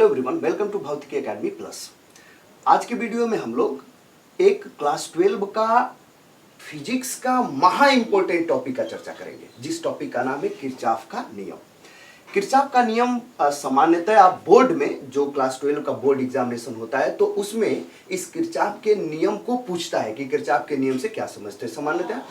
Hello everyone, welcome to भौतिकी academy plus. आज के वीडियो में हम लोग एक क्लास 12 का फिजिक्स का महा इंपॉर्टेंट टॉपिक का चर्चा करेंगे, जिस टॉपिक का नाम है किरचॉफ का नियम। किरचॉफ का नियम सामान्यतः आप बोर्ड में, जो क्लास 12 का बोर्ड एग्जामिनेशन होता है, तो उसमें इस किरचॉफ के नियम को पूछता है कि किरचॉफ के नियम से क्या समझते हैं। सामान्यतः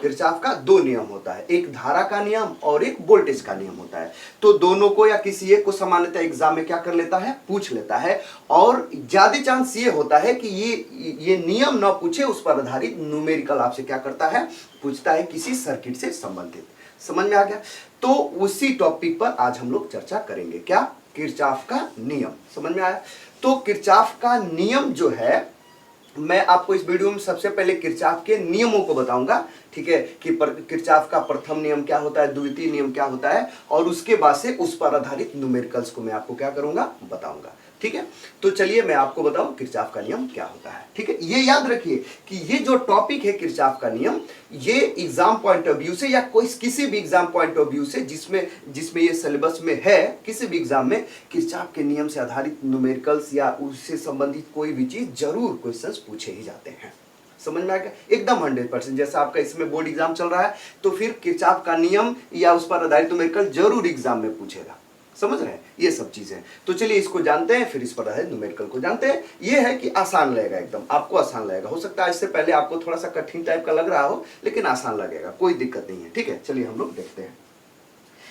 किरचॉफ का दो नियम होता है, एक धारा का नियम और एक वोल्टेज का नियम होता है। तो दोनों को या किसी एक को सामान्यतः एग्जाम में क्या कर लेता है, पूछ लेता है। और ज्यादा चांस ये होता है कि ये नियम ना पूछे, उस पर आधारित न्यूमेरिकल आपसे क्या करता है, पूछता है किसी सर्किट से संबंधित। समझ में आ गया? तो उसी टॉपिक पर आज हम लोग चर्चा करेंगे। क्या? किरचॉफ का नियम। समझ में आया? तो किरचॉफ का नियम जो है, मैं आपको इस वीडियो में सबसे पहले किरचॉफ के नियमों को बताऊंगा, ठीक है, कि किरचॉफ का प्रथम नियम क्या होता है, द्वितीय नियम क्या होता है, और उसके बाद से उस पर आधारित न्यूमेरिकल्स को मैं आपको क्या करूंगा, बताऊंगा। ठीक है, तो चलिए मैं आपको बताऊं किरचॉफ का नियम क्या होता है। ठीक है, ये याद रखिए कि ये जो टॉपिक है किरचॉफ का नियम, ये एग्जाम पॉइंट ऑफ व्यू से या किसी भी एग्जाम पॉइंट ऑफ व्यू से जिसमें ये सिलेबस में है, किसी भी एग्जाम में किरचॉफ के नियम से आधारित न्यूमेरिकल्स या उससे संबंधित कोई भी चीज जरूर क्वेश्चंस पूछे ही जाते हैं। समझ में आ गया? एकदम 100%। जैसा आपका इसमें बोर्ड एग्जाम चल रहा है, तो फिर किरचॉफ का नियम या उस पर आधारित न्यूमेरिकल जरूर एग्जाम में पूछेगा। समझ रहे हैं? ये सब चीजें। तो चलिए इसको जानते हैं, फिर इस पर आधारित न्यूमेरिकल को जानते हैं। ये है कि आसान लगेगा, एकदम आपको आसान लगेगा। हो सकता है इससे पहले आपको थोड़ा सा कठिन टाइप का लग रहा हो, लेकिन आसान लगेगा, कोई दिक्कत नहीं है। ठीक है, चलिए हम लोग देखते हैं।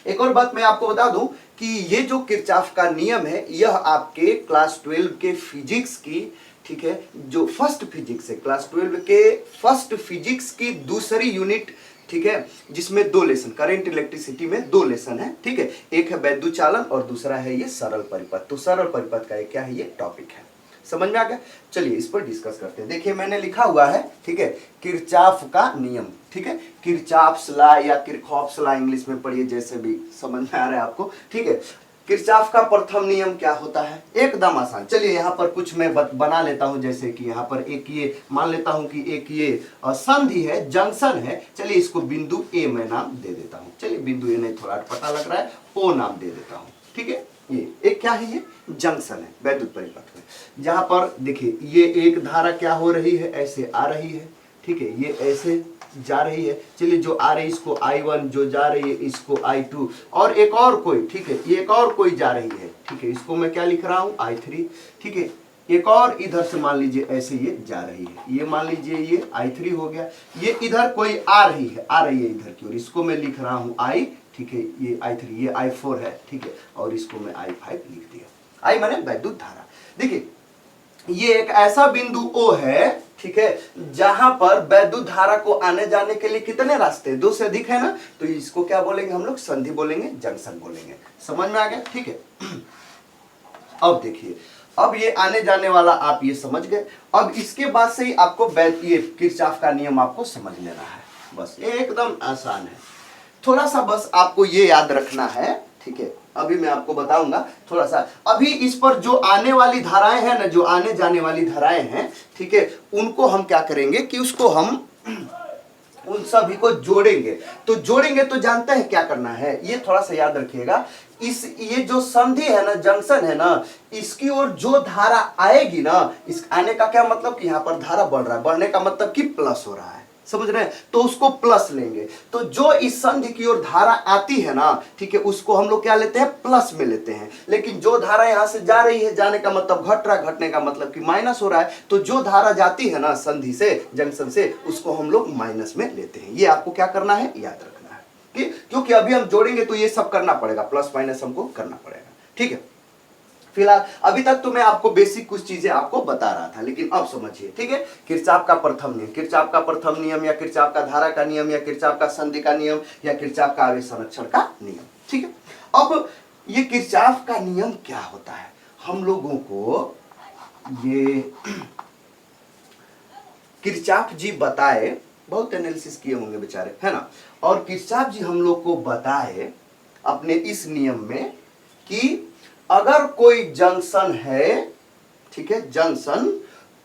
एक और बात मैं आपको बता दूं कि ये जो किरचॉफ का नियम है, यह आपके क्लास 12 के फिजिक्स की, ठीक है, जो फर्स्ट फिजिक्स है, क्लास 12 के फर्स्ट फिजिक्स की दूसरी यूनिट, ठीक है, जिसमें दो लेसन, करंट इलेक्ट्रिसिटी में दो लेसन है। ठीक है, एक है वैद्युत चालन और दूसरा है ये सरल परिपथ। तो सरल परिपथ का क्या है, ये टॉपिक है। समझ में आ गया? चलिए इस पर डिस्कस करते हैं। देखिए मैंने लिखा हुआ है, ठीक है, किरचॉफ का नियम। ठीक है, किरचॉफ्स लॉ या किरचॉफ्स लॉ इंग्लिश में पढ़िए, जैसे भी समझ में आ रहा है आपको। ठीक है, किरचॉफ का प्रथम नियम क्या होता है, एकदम आसान। चलिए यहाँ पर कुछ मैं बना लेता हूँ, जैसे कि यहाँ पर एक ये मान लेता हूँ कि एक ये संधि है, जंक्शन है। चलिए इसको बिंदु ए मैं नाम दे देता हूँ। चलिए बिंदु ए नहीं, थोड़ा पता लग रहा है, ओ नाम दे देता हूँ। ठीक है, ये एक क्या है, ये जंक्शन है वैद्युत परिपथ में, जहां पर देखिए ये एक धारा क्या हो रही है, ऐसे आ रही है। ठीक है, ये ऐसे जा रही है। चलिए जो आ रही है इसको I1, जो जा रही है इसको I2, और एक और कोई, ठीक है, ये एक और कोई जा रही है। ठीक है, इसको मैं क्या लिख रहा हूँ, I3। ठीक है, एक और इधर से मान लीजिए ऐसे ये जा रही है, ये मान लीजिए ये I3 हो गया। ये इधर कोई आ रही है इधर की, और इसको मैं लिख रहा हूँ I। ठीक है, ये I3, ये I4 है। ठीक है, और इसको मैं I5 लिख दिया। I माने वैद्युत धारा। देखिए ये एक ऐसा बिंदु O है, ठीक है, जहां पर वैद्युत धारा को आने जाने के लिए कितने रास्ते, दो से अधिक है ना, तो इसको क्या बोलेंगे हम लोग, संधि बोलेंगे, जंक्शन बोलेंगे। समझ में आ गया? ठीक है, अब देखिए, अब ये आने जाने वाला आप ये समझ गए। अब इसके बाद से ही आपको ये किरचॉफ का नियम आपको समझ लेना है, बस एकदम आसान है। थोड़ा सा बस आपको ये याद रखना है। ठीक है, अभी मैं आपको बताऊंगा थोड़ा सा। अभी इस पर जो आने वाली धाराएं हैं ना, जो आने जाने वाली धाराएं हैं, ठीक है, उनको हम क्या करेंगे कि उसको हम उन सभी को जोड़ेंगे। तो जोड़ेंगे तो जानते हैं क्या करना है, ये थोड़ा सा याद रखिएगा। ये जो संधि है ना, जंक्शन है ना, इसकी ओर जो धारा आएगी ना, इस आने का क्या मतलब कि यहाँ पर धारा बढ़ रहा है, बढ़ने का मतलब कि प्लस हो रहा है। समझ रहे हैं? तो उसको प्लस लेंगे। तो जो इस संधि की ओर धारा आती है ना, ठीक है, उसको हम लोग क्या लेते हैं, प्लस में लेते हैं। लेकिन जो धारा यहां से जा रही है, जाने का मतलब घट रहा है, घटने का मतलब कि माइनस हो रहा है। तो जो धारा जाती है ना संधि से, जंक्शन से, उसको हम लोग माइनस में लेते हैं। ये आपको क्या करना है, याद रखना है, क्योंकि अभी हम जोड़ेंगे तो ये सब करना पड़ेगा, प्लस माइनस हमको करना पड़ेगा। ठीक है, फिलहाल अभी तक तो मैं आपको बेसिक कुछ चीजें आपको बता रहा था, लेकिन अब समझिए। ठीक है, किरचॉफ का प्रथम नियम, किरचॉफ का प्रथम नियम, या किरचॉफ का धारा का नियम, या किरचॉफ का संधि का नियम, या किरचॉफ का आवेश संरक्षण का नियम। ठीक है, अब ये किरचॉफ का नियम क्या होता है, हम लोगों को ये किरचॉफ जी बताए, बहुत एनालिसिस किए होंगे बेचारे, है ना, और किरचॉफ जी हम लोग को बताए अपने इस नियम में कि अगर कोई जंक्शन है, ठीक है, जंक्शन,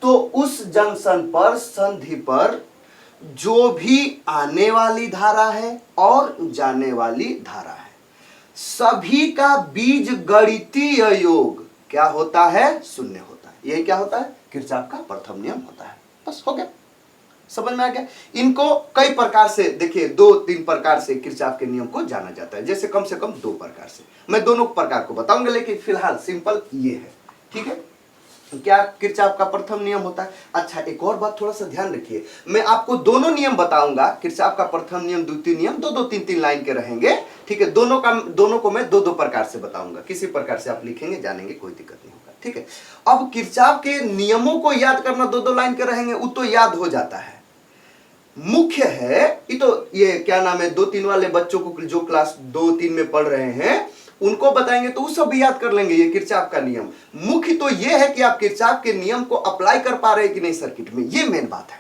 तो उस जंक्शन पर, संधि पर जो भी आने वाली धारा है और जाने वाली धारा है, सभी का बीज गणितीय योग क्या होता है? शून्य होता है। यही क्या होता है? किरचॉफ का प्रथम नियम होता है। बस हो गया, समझ में आ गया। इनको कई प्रकार से देखिए, 2-3 प्रकार से किरचॉफ के नियम को जाना जाता है, जैसे कम से कम 2 प्रकार से। मैं दोनों प्रकार को बताऊंगा, लेकिन फिलहाल सिंपल ये है, ठीक है। क्या किरचॉफ का प्रथम नियम होता है? अच्छा, एक और बात थोड़ा सा ध्यान रखिए, मैं आपको दोनों नियम बताऊंगा, किरचॉफ का प्रथम नियम, द्वितीय नियम, 2-2, 3-3 लाइन के रहेंगे, ठीक है। दोनों को मैं 2-2 प्रकार से बताऊंगा, किसी प्रकार से आप लिखेंगे, जानेंगे, कोई दिक्कत नहीं होगा, ठीक है। अब किरचॉफ के नियमों को याद करना 2-2 लाइन के रहेंगे, वो तो याद हो जाता है। मुख्य है ये तो, ये क्या नाम है, 2-3 वाले बच्चों को जो क्लास 2-3 में पढ़ रहे हैं उनको बताएंगे तो वो सब भी याद कर लेंगे, ये किरचॉफ का नियम। मुख्य तो ये है कि आप किरचॉफ के नियम को अप्लाई कर पा रहे हैं कि नहीं सर्किट में, ये मेन बात है,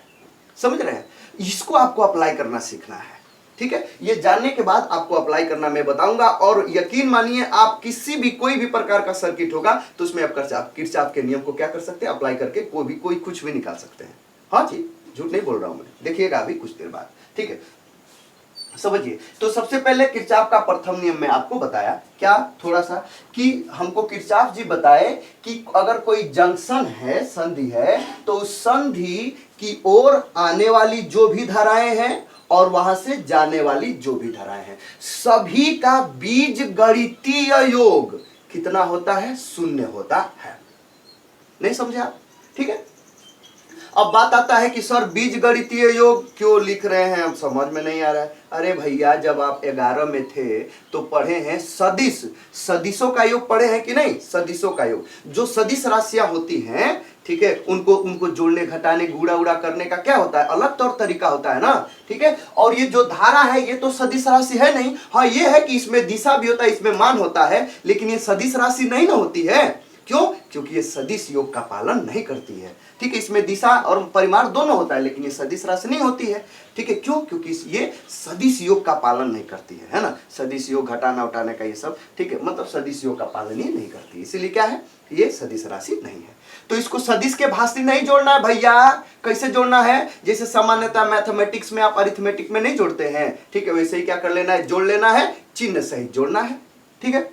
समझ रहे हैं। इसको आपको अप्लाई करना सीखना है, ठीक है। ये जानने के बाद आपको अप्लाई करना मैं बताऊंगा, और यकीन मानिए आप किसी भी कोई भी प्रकार का सर्किट होगा तो उसमें आप किरचॉफ के नियम को क्या कर सकते हैं, अप्लाई करके कोई कुछ भी निकाल सकते हैं। हाँ जी, झूठ नहीं बोल रहा हूं मैं, देखिएगा अभी कुछ देर बाद, ठीक है। समझिए, तो सबसे पहले किरचॉफ का प्रथम नियम में आपको बताया क्या, थोड़ा सा, कि हमको किरचॉफ जी बताए कि अगर कोई जंक्शन है, संधि है, तो उस संधि की ओर आने वाली जो भी धाराएं हैं और वहां से जाने वाली जो भी धाराएं हैं, सभी का बीज गणितीय योग कितना होता है? शून्य होता है। नहीं समझे आप? ठीक है। अब बात आता है कि सर बीज गणितीय योग क्यों लिख रहे हैं, अब समझ में नहीं आ रहा है। अरे भैया, जब आप 11 में थे तो पढ़े हैं सदिश, सदिशों का योग पढ़े हैं कि नहीं? सदिशों का योग, जो सदिश राशियां होती हैं, ठीक है, उनको जोड़ने, घटाने, गुणा उड़ा करने का क्या होता है, अलग तौर तरीका होता है ना, ठीक है। और ये जो धारा है ये तो सदिश राशि है नहीं। हाँ, ये है कि इसमें दिशा भी होता है, इसमें मान होता है, लेकिन ये सदिश राशि नहीं ना होती है। क्यों? क्योंकि ये सदिश योग का पालन नहीं करती है, ठीक है। इसमें दिशा और परिमाण दोनों होता है, लेकिन ये सदिश राशि नहीं होती है, ठीक है। क्यों? क्योंकि ये सदिश योग का पालन नहीं करती है ना, सदिश योग, घटाना उठाने का ये सब, ठीक है, मतलब सदिश योग का पालन ही नहीं करती, इसीलिए क्या है, ये सदिश राशि नहीं है। तो इसको सदिश के भाषी नहीं जोड़ना है भैया। कैसे जोड़ना है? जैसे सामान्यतः मैथमेटिक्स में आप अरिथमेटिक में नहीं जोड़ते हैं, ठीक है, वैसे ही क्या कर लेना है, जोड़ लेना है, चिन्ह सहित जोड़ना है, ठीक है।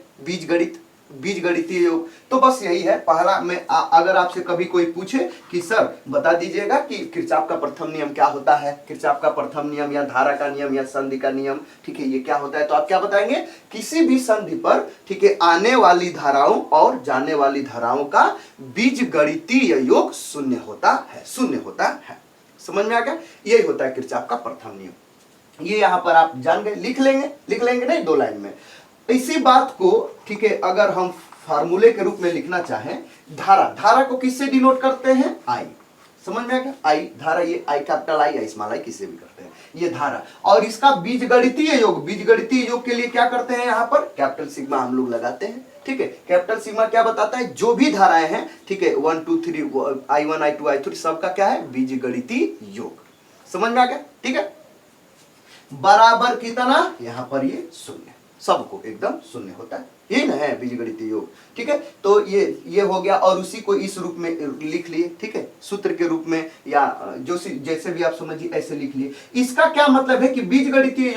बीज गणितीय योग, तो बस यही है पहला। में अगर आपसे कभी कोई पूछे कि सर बता दीजिएगा कि किरचॉफ का प्रथम नियम क्या होता है, किरचॉफ का प्रथम नियम या धारा का नियम या संधि का नियम, ठीक है, ये क्या होता है, तो आप क्या बताएंगे? किसी भी संधि पर, ठीक है, आने वाली धाराओं और जाने वाली धाराओं का बीज गणितीय योग शून्य होता है, शून्य होता है। समझ में आ गया? यही होता है किरचॉफ का प्रथम नियम। ये यहां पर आप जान गए, लिख लेंगे नहीं 2 लाइन में। इसी बात को, ठीक है, अगर हम फार्मूले के रूप में लिखना चाहें, धारा को किससे डिनोट करते हैं? आई। समझ में आ गया? आई धारा, ये आई कैपिटल आई या स्मॉल आई किससे भी करते हैं, ये धारा। और इसका बीजगणितीय योग के लिए क्या करते हैं, यहाँ पर कैपिटल सिग्मा हम लोग लगाते हैं, ठीक है। कैपिटल सिग्मा क्या बताता है? जो भी धाराएं हैं, ठीक है, 1 2 3 I1 I2 I3 सबका क्या है? बीजगणितीय योग। समझ में आ गया? ठीक है। बराबर कितना? यहाँ पर ये शून्य, सबको एकदम शून्य होता है, ये ना है बीजगणितीय योग, ठीक है। तो ये हो गया, और उसी को इस रूप में लिख लिए, ठीक है, सूत्र के रूप में, या जो जैसे भी आप समझिए ऐसे लिख लिए। इसका क्या मतलब है कि बीजगणितीय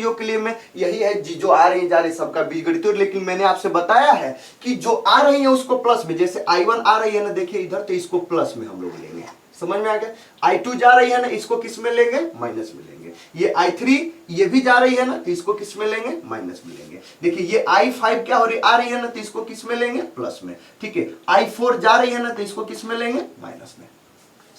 योग के लिए में यही है जो आ रही जा रही सबका बीजगणितीय, लेकिन मैंने आपसे बताया है कि जो आ रही है उसको प्लस में, जैसे I1 आ रही है ना, देखिए इधर, तो इसको प्लस में हम लोग लेंगे। समझ में आ गया? I2 जा रही है ना, इसको किस में लेंगे? माइनस में लेंगे। ये I3 ये भी जा रही है ना, तो इसको किस में लेंगे? माइनस में लेंगे। देखिए ये I5 क्या हो रही आ रही है ना, तो इसको किस में लेंगे? प्लस में, ठीक है। I4 जा रही है ना, तो इसको किस में लेंगे? माइनस में।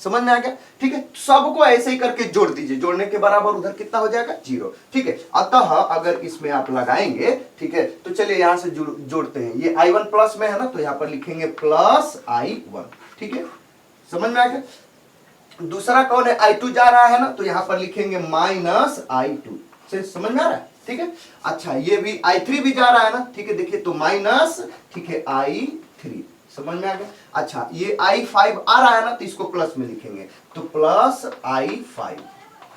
समझ में आ गया? ठीक है। सबको ऐसे ही करके जोड़ दीजिए, जोड़ने के बराबर उधर कितना हो जाएगा? 0, ठीक है। अतः अगर इसमें आप लगाएंगे, ठीक है, तो चलिए यहां से जोड़ते हैं। ये I1 प्लस में है ना, तो यहां पर लिखेंगे प्लस I1, ठीक है। समझ में आ गया? दूसरा कौन है? I2 जा रहा है ना, तो यहां पर लिखेंगे माइनस I2। समझ में आ रहा है? ठीक है। अच्छा, ये भी I3 भी जा रहा है ना, ठीक है, देखिए तो माइनस, ठीक है, I3। समझ में आ गया? अच्छा, ये I5 आ रहा है ना, तो इसको प्लस में लिखेंगे, तो प्लस I5,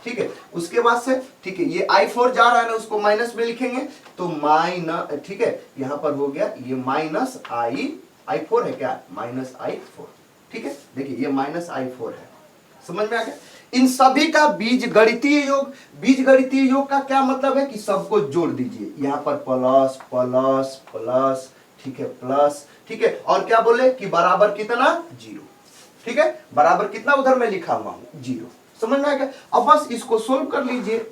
ठीक है। उसके बाद से, ठीक है, ये I4 जा रहा है ना, उसको माइनस में लिखेंगे, तो माइनस, ठीक है, यहां पर हो गया ये माइनस I4 है क्या? माइनस I4, ठीक है। देखिए ये माइनस I4 है। समझ में आ गया? इन सभी का बीजगणितीय योग। बीजगणितीय योग का क्या मतलब है कि सबको जोड़ दीजिए, यहां पर प्लस प्लस प्लस, ठीक है, प्लस, ठीक है, और क्या बोले कि बराबर कितना, 0, ठीक है, बराबर कितना उधर मैं लिखा हुआ हूं 0। समझ में आ गया? अब बस इसको सोल्व कर लीजिए।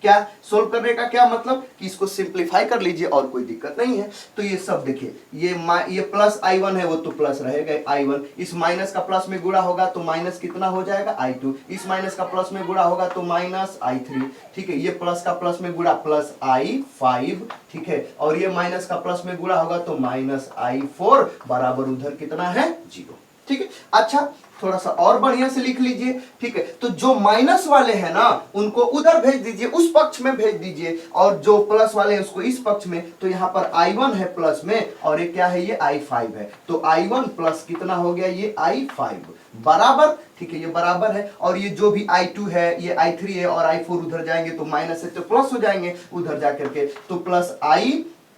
क्या सोल्व करने का क्या मतलब कि इसको सिंप्लीफाई कर लीजिए और कोई दिक्कत नहीं है। तो ये सब देखिए, ये प्लस i1 है, वो तो प्लस रहेगा i1, इस माइनस का प्लस में गुणा होगा तो माइनस कितना हो जाएगा i2, इस माइनस का प्लस में गुणा होगा तो माइनस i3, ठीक है, ये प्लस का प्लस में गुणा प्लस i5, ठीक है, और ये माइनस का प्लस में गुणा होगा तो माइनस i4 बराबर उधर कितना है 0, ठीक है। अच्छा, थोड़ा सा और बढ़िया से लिख लीजिए, ठीक है, तो जो माइनस वाले हैं ना उनको उधर भेज दीजिए, उस पक्ष में भेज दीजिए, और जो प्लस वाले हैं उसको इस पक्ष में। तो यहां पर i1 है प्लस में, और ये क्या है, ये i5 है, तो i1 प्लस कितना हो गया, ये i5 बराबर, ठीक है, ये बराबर है, और ये जो भी i2 है, ये i3 है, और i4 उधर जाएंगे तो माइनस है तो प्लस हो जाएंगे उधर जाकर के, तो प्लस i,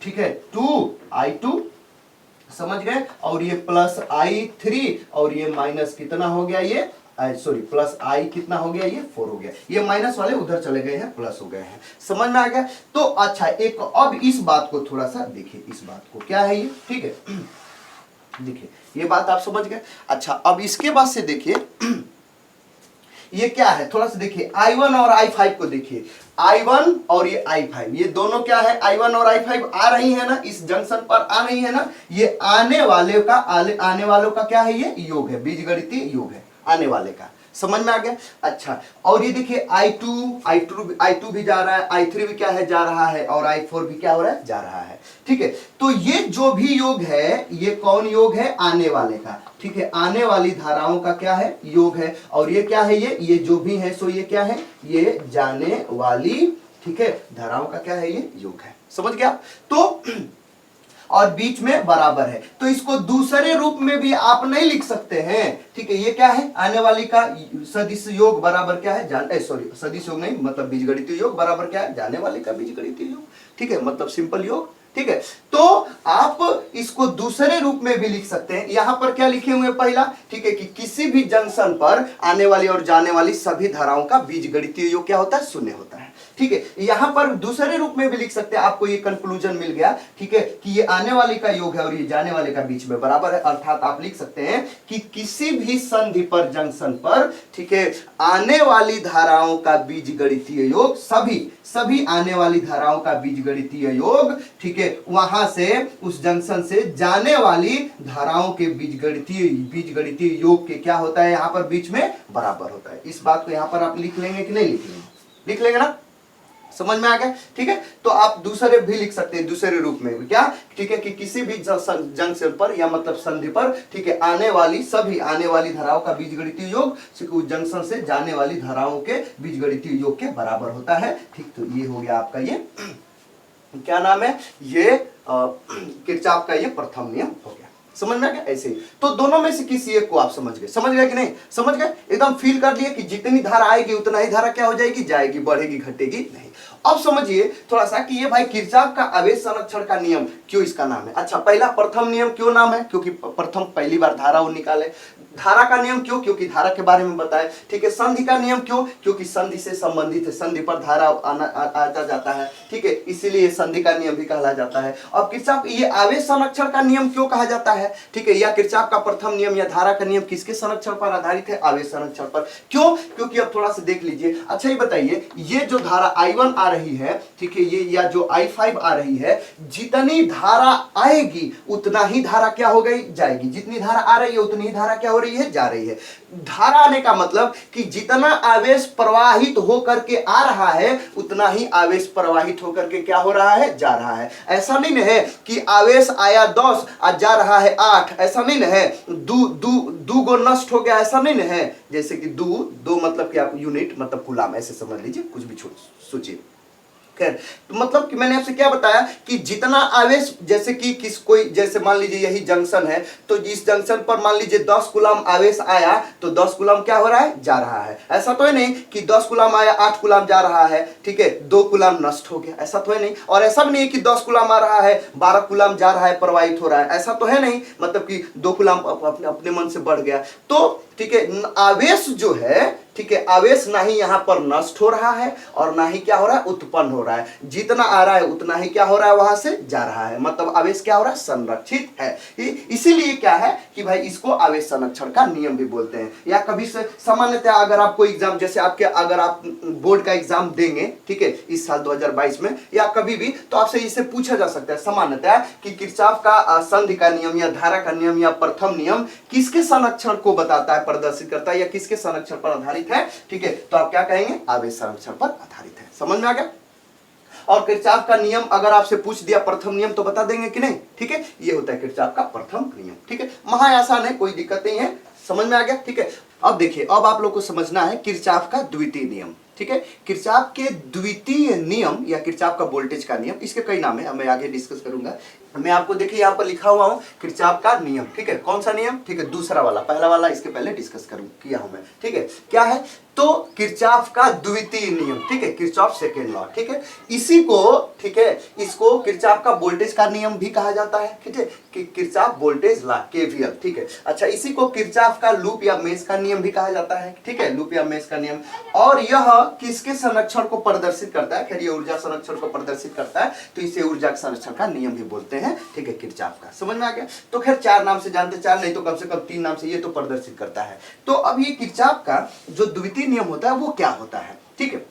ठीक है, 2i2, समझ गए, और ये प्लस i3, और ये माइनस कितना हो गया, ये सॉरी प्लस i कितना हो गया, ये 4 हो गया, ये माइनस वाले उधर चले गए हैं, प्लस हो गए हैं। समझ में आ गया? तो अच्छा, एक अब इस बात को थोड़ा सा देखिए, इस बात को क्या है ये, ठीक है, देखिए ये बात आप समझ गए। अच्छा, अब इसके बाद से देखिए ये क्या है, थोड़ा सा देखिए, i1 और i5 को देखिए, i1 और ये i5, ये दोनों क्या है, i1 और i5 आ रही है ना, इस जंक्शन पर आ रही है ना, ये आने वालों का क्या है, ये योग है, बीजगणितीय योग है आने वाले का। समझ में आ गया? अच्छा, और ये देखिए i2 भी जा रहा है, i3 भी क्या है, जा रहा है, और i4 भी क्या हो रहा है, जा रहा है, ठीक है। तो ये जो भी योग है, ये कौन योग है, आने वाले का, ठीक है, आने वाली धाराओं का क्या है, योग है, और ये क्या है, ये जो भी है सो ये क्या है, ये जाने वाली, ठीक है, धाराओं का क्या है, ये योग है। समझ गया? तो और बीच में बराबर है, तो इसको दूसरे रूप में भी आप नहीं लिख सकते हैं, ठीक है, ये क्या है, आने वाली का सदिश योग बराबर क्या है, सदिश योग नहीं, मतलब बीजगणितीय योग बराबर क्या है, जाने वाले का बीजगणितीय योग, ठीक है, मतलब सिंपल योग, ठीक है। तो आप इसको दूसरे रूप में भी लिख सकते हैं। यहां पर क्या लिखे हुए पहला, ठीक है, कि किसी भी जंक्शन पर आने वाली और जाने वाली सभी धाराओं का बीजगणितीय योग क्या होता है, शून्य होता है, ठीक है। यहां पर दूसरे रूप में भी लिख सकते हैं, आपको ये कंक्लूजन मिल गया, ठीक है, कि ये आने वाले का योग है और ये जाने वाले का बीच में बराबर है, अर्थात आप लिख सकते हैं कि किसी भी संधि पर, जंक्शन पर, ठीक है, आने वाली धाराओं का बीजगणितीय योग, सभी आने वाली धाराओं का बीजगणितीय योग, ठीक है, वहां से उस जंक्शन से जाने वाली धाराओं के बीजगणितीय योग के क्या होता है, यहां पर बीच में बराबर होता है। इस बात को यहां पर आप लिख लेंगे कि नहीं लिख लेंगे, लिख लेंगे ना, समझ में आ गया, ठीक है। तो आप दूसरे भी लिख सकते हैं, दूसरे रूप में भी क्या, ठीक है, कि किसी भी जंक्शन पर या मतलब संधि पर, ठीक है, सभी आने वाली धाराओं का बीजगणितीय योग उस जंक्शन से जाने वाली धाराओं के बीजगणितीय योग के बराबर होता है, ठीक। तो ये हो गया आपका ये क्या नाम है, ये किरचॉफ का ये प्रथम नियम हो गया। समझ में आ गया? ऐसे ही तो दोनों में से किसी एक को आप समझ गए कि नहीं, समझ गए, एकदम फील कर लिए कि जितनी धारा आएगी उतना ही धारा क्या हो जाएगी, जाएगी, बढ़ेगी, घटेगी नहीं। अब समझिए थोड़ा सा कि ये भाई किरचॉफ का आवेश संरक्षण का नियम क्यों इसका नाम है। अच्छा, पहला प्रथम नियम क्यों नाम है, क्योंकि प्रथम पहली बार धारा वो निकाले। धारा का नियम क्यों, क्योंकि धारा के बारे में बताए, ठीक है। संधि का नियम क्यों, क्योंकि संधि से संबंधित है, संधि पर धारा आता जाता है, ठीक है, इसीलिए संधि का नियम भी कहा जाता है। अब किरचॉफ ये आवेश संरक्षण का नियम क्यों कहा जाता है, ठीक है, या किरचॉफ का प्रथम नियम या धारा का नियम किसके संरक्षण पर आधारित है, आवेश संरक्षण पर। क्यों, क्योंकि अब थोड़ा सा देख लीजिए। अच्छा ये बताइए, ये जो धारा i1 आ रही है, ठीक है, ये या जो i5 आ रही है, जितनी धारा आएगी उतना ही धारा क्या हो गई, जाएगी। जितनी धारा आ रही है उतनी ही धारा क्या हो रही है, जा रही है। धारा आने का मतलब कि जितना आवेश प्रवाहित होकर के आ रहा है उतना ही आवेश प्रवाहित होकर के क्या हो रहा है, जा रहा है। ऐसा नहीं है कि आवेश आया 10 और जा रहा है 8, ऐसा नहीं है। दू गो नष्ट हो गया, ऐसा नहीं है। जैसे कि दो मतलब क्या, यूनिट मतलब कूलाम, ऐसे समझ लीजिए, कुछ भी सोचिए। तो मतलब कि मैंने आपसे क्या बताया कि जितना आवेश, जैसे कि कोई जैसे मान लीजिए यही जंक्शन है, तो इस जंक्शन पर मान लीजिए 10 कूलाम आवेश आया, तो 10 कूलाम क्या हो रहा है, जा रहा है। ऐसा तो है नहीं कि 10 कूलाम आया 8 कूलाम जा रहा है, ठीक है, 2 कूलाम नष्ट हो गया, ऐसा तो है नहीं। और ऐसा भी नहीं कि 10 कूलाम आ रहा है 12 कूलाम जा रहा है, प्रवाहित हो रहा है, ऐसा तो है नहीं, मतलब कि 2 कूलाम अपने मन से बढ़ गया। तो ठीक है, आवेश जो है, ठीक है, आवेश ना ही यहाँ पर नष्ट हो रहा है और ना ही क्या हो रहा है, उत्पन्न हो रहा है। जितना आ रहा है उतना ही क्या हो रहा है, वहां से जा रहा है। मतलब आवेश क्या हो रहा है, संरक्षित है। इसीलिए क्या है कि भाई इसको आवेश संरक्षण का नियम भी बोलते हैं। या कभी से सामान्यतः अगर आपको एग्जाम, जैसे आपके अगर आप बोर्ड का एग्जाम देंगे, ठीक है, इस साल 2022 में या कभी भी, तो आपसे इसे पूछा जा सकता है सामान्यतः कि किरचॉफ का संधि का नियम या धारा का नियम या प्रथम नियम किसके संरक्षण को बताता है, प्रदर्शित करता है, या किसके संरक्षण पर आधारित है। ठीक है, तो आप क्या कहेंगे, आवेश संरक्षण पर आधारित है। समझ में आ गया। और किरचॉफ का नियम अगर आपसे पूछ दिया प्रथम नियम, तो बता देंगे कि नहीं। ठीक है, ये होता है किरचॉफ का प्रथम नियम। ठीक है, महा आसान है, कोई दिक्कत नहीं है। समझ में आ गया। ठीक है, अब देखिए, अब आप लोग को समझना है किरचॉफ का द्वितीय नियम। ठीक है, किरचॉफ के द्वितीय नियम या किरचॉफ का वोल्टेज का नियम, इसके कई नाम है, मैं आगे डिस्कस करूंगा। मैं आपको देखिए यहाँ पर लिखा हुआ हूं किरचॉफ का नियम। ठीक है, कौन सा नियम, ठीक है, दूसरा वाला, पहला वाला इसके पहले डिस्कस किया हूं मैं। ठीक है, क्या है, तो किरचॉफ का द्वितीय नियम, ठीक है, किरचॉफ सेकेंड लॉ। ठीक है, इसी को, ठीक है, इसको किरचॉफ का वोल्टेज का नियम भी कहा जाता है। ठीक है, किरचॉफ वोल्टेज लॉ, केवीएल। ठीक है, अच्छा, इसी को किरचॉफ का लूप या मेश का नियम भी कहा जाता है। ठीक है, लूप या मेश का नियम। और यह किसके संरक्षण को प्रदर्शित करता है, खैर ये ऊर्जा संरक्षण को प्रदर्शित करता है, तो इसे ऊर्जा संरक्षण का नियम भी बोलते हैं। ठीक है, किरचॉफ का। समझ में आ गया। तो खैर 4 नाम से जानते, 4 नहीं तो कम से कम 3 नाम से ये तो प्रदर्शित करता है। तो अब ये किरचॉफ का जो द्वितीय नियम होता है वो क्या होता है। ठीक है,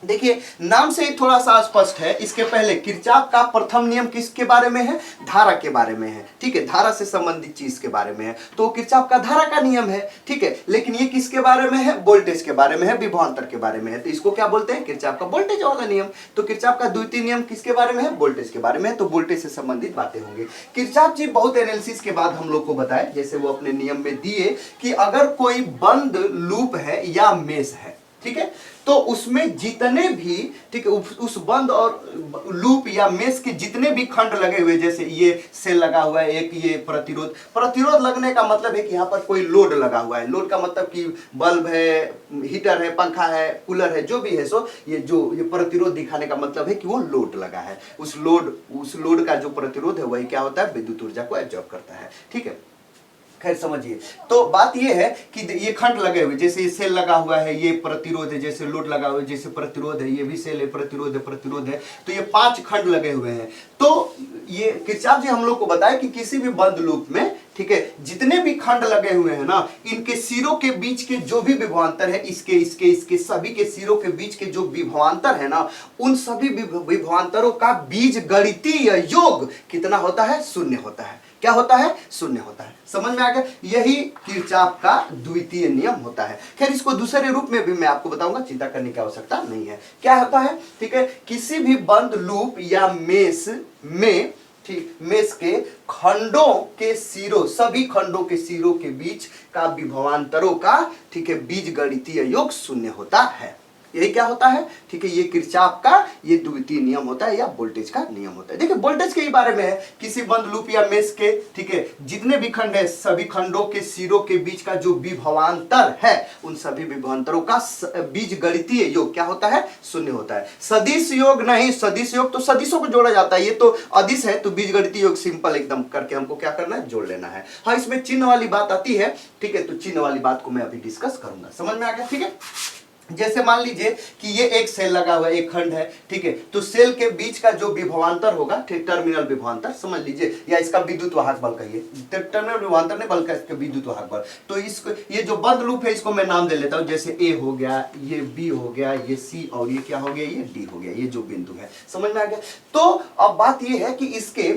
देखिए नाम से ही थोड़ा सा स्पष्ट है। इसके पहले किरचॉफ का प्रथम नियम किसके बारे में है, धारा के बारे में है। ठीक है, धारा से संबंधित चीज के बारे में है, तो किरचॉफ का धारा का नियम है। ठीक है, लेकिन ये किसके बारे में है, वोल्टेज के बारे में है, विभवांतर के बारे में है, तो इसको क्या बोलते हैं, किरचॉफ का वोल्टेज वाला नियम। तो किरचॉफ का द्वितीय नियम किसके बारे में है, वोल्टेज के बारे में है, तो वोल्टेज से संबंधित बातें होंगी। किरचॉफ जी बहुत एनालिसिस के बाद हम लोग को बताए, जैसे वो अपने नियम में दिए कि अगर कोई बंद लूप है या मेश है, ठीक है, तो उसमें जितने भी, ठीक है, उस बंद और लूप या मेश के जितने भी खंड लगे हुए, जैसे ये सेल लगा हुआ है, एक ये प्रतिरोध लगने का मतलब है कि यहाँ पर कोई लोड लगा हुआ है। लोड का मतलब कि बल्ब है, हीटर है, पंखा है, कूलर है, जो भी है, सो ये प्रतिरोध दिखाने का मतलब है कि वो लोड लगा है। उस लोड का जो प्रतिरोध है वही क्या होता है, विद्युत ऊर्जा को एब्जॉर्ब करता है। ठीक है, खैर समझिए। तो बात ये है कि ये खंड लगे हुए, जैसे ये सेल लगा हुआ है, ये प्रतिरोध है, जैसे लोड लगा हुआ है, जैसे प्रतिरोध है, ये भी सेल है, प्रतिरोध है, तो ये 5 खंड लगे हुए हैं। तो ये किरचॉफ जी हम लोग को बताया कि किसी भी बंद लूप में, ठीक है, जितने भी खंड लगे हुए हैं ना, इनके सिरों के बीच के जो भी विभवांतर है, इसके सभी के सिरों के बीच के जो विभवांतर है ना, उन सभी विभवांतरों का बीजगणितीय योग कितना होता है, 0 होता है। क्या होता है, 0 होता है। समझ में आ गया। यही किरचॉफ का द्वितीय नियम होता है। खैर इसको दूसरे रूप में भी मैं आपको बताऊंगा, चिंता करने की आवश्यकता नहीं है। क्या होता है, ठीक है, किसी भी बंद लूप या मेश में, ठीक, मेश के खंडों के सिरों, सभी खंडों के सिरों के बीच का विभवांतरों का, ठीक है, बीजगणितीय योग 0 होता है। यही क्या होता है, ठीक है, ये किरचॉफ का ये द्वितीय नियम होता है या वोल्टेज का नियम होता है। देखिए वोल्टेज के ही बारे में है, किसी बंद लूप या मेश के, ठीक है, जितने भी खंड है, सभी खंडों के सिरों के बीच का जो विभवांतर है, उन सभी विभवांतरों का बीजगणितीय योग क्या होता है, 0 होता है। सदिश योग नहीं, सदिश योग तो सदिशों को जोड़ा जाता है, ये तो अदिश है, तो बीजगणितीय योग सिंपल एकदम करके हमको क्या करना है, जोड़ लेना है। हाँ, इसमें चिन्ह वाली बात आती है, ठीक है, तो चिन्ह वाली बात को मैं अभी डिस्कस करूंगा। समझ में आ गया। ठीक है, जैसे मान लीजिए कि ये एक सेल लगा हुआ है, एक खंड है, ठीक है, तो सेल के बीच का जो विभवांतर होगा, ठीक, टर्मिनल विभवांतर समझ लीजिए, या इसका विद्युत वाहक बल कहिए, टर्मिनल विभवांतर ने बल का इसका विद्युत वाहक बल। तो इसको, ये जो बंद लूप है, इसको मैं नाम दे लेता हूं, जैसे ए हो गया, ये बी हो गया, ये सी, और ये क्या हो गया, ये डी हो गया, ये जो बिंदु है। समझ में आ गया। तो अब बात ये है कि इसके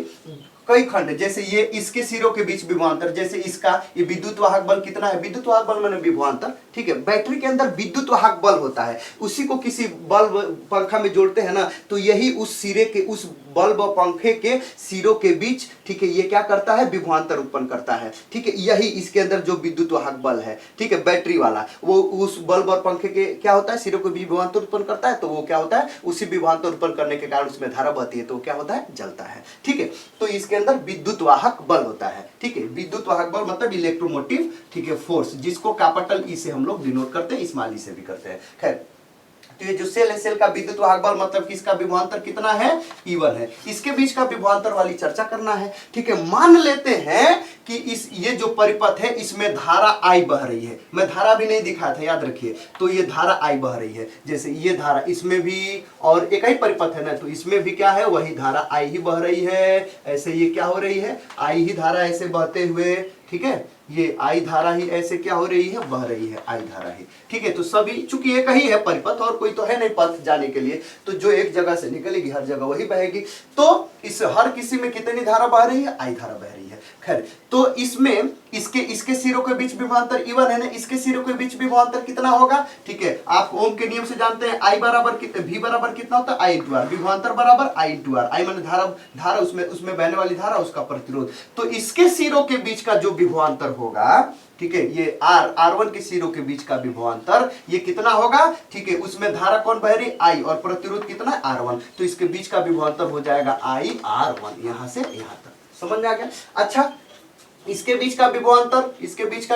कई खंड, जैसे ये इसके सिरों के बीच विभवांतर, जैसे इसका ये विद्युत वाहक बल कितना है, विद्युत वाहक बल माने विभवांतर, ठीक है। बैटरी के अंदर विद्युत वाहक बल होता है, उसी को किसी बल्ब पंखा में जोड़ते हैं ना, तो यही उस सिरे के, उस बल्ब और पंखे के सिरों के बीच, ठीक है, ये क्या करता है, विभवांतर उत्पन्न करता है। ठीक है, यही इसके अंदर जो विद्युत वाहक बल है, ठीक है, बैटरी वाला, वो उस बल्ब और पंखे के क्या होता है, सिरों को विभवांतर उत्पन्न करता है, तो वो क्या होता है, उसी विभवांतर उत्पन्न करने के कारण उसमें धारा बहती है, तो क्या होता है, जलता है। ठीक है, तो इसके अंदर विद्युत वाहक बल होता है। ठीक है, विद्युत वाहक बल मतलब इलेक्ट्रोमोटिव, ठीक है, फोर्स, जिसको कैपिटल ई से हम लोग डिनोट करते हैं, स्मॉल ई से भी करते हैं। खैर तो ये जो सेल है, सेल का विद्युत वाहक बल मतलब कि इसका विभवांतर कितना है, E1 है। इसके बीच का विभवांतर वाली चर्चा करना है। ठीक है, मान लेते हैं कि ये जो परिपथ है इसमें धारा I बह रही है। मैं धारा भी नहीं दिखाया था, याद रखिए। तो ये धारा I बह रही है, जैसे ये धारा, इसमें भी और एक ही परिपथ है ना, तो इसमें भी क्या है, वही धारा I ही बह रही है। ऐसे ये क्या हो रही है, I ही धारा ऐसे बहते हुए, ठीक है, ये I धारा ही ऐसे क्या हो रही है, बह रही है I धारा ही। ठीक है, तो सभी चूंकि एक ही है परिपथ और कोई तो है नहीं पथ जाने के लिए, तो जो एक जगह से निकलेगी हर जगह वही बहेगी। तो इस हर किसी में कितनी धारा बह रही है, I धारा बह रही है। खैर, तो इसमें इसके सिरों के बीच विभवांतर E1 है ना, इसके सिरों के बीच विभवांतर कितना होगा। ठीक है, आप ओम के नियम से जानते हैं I बराबर V बराबर कितना होता है, I इंटू आर। विभवांतर बराबर I इंटू आर। I माने धारा उसमें बहने वाली धारा, उसका प्रतिरोध। तो इसके सिरों के बीच का जो विभवांतर होगा, ठीक है, ये R1 के सिरों के बीच का विभवांतर ये कितना होगा। ठीक है, उसमें धारा कौन बह रही, I, और प्रतिरोध कितना R1। तो इसके बीच का विभवांतर हो जाएगा IR1, यहां से यहां तक। समझ में आ गया। अच्छा, इसके बीच का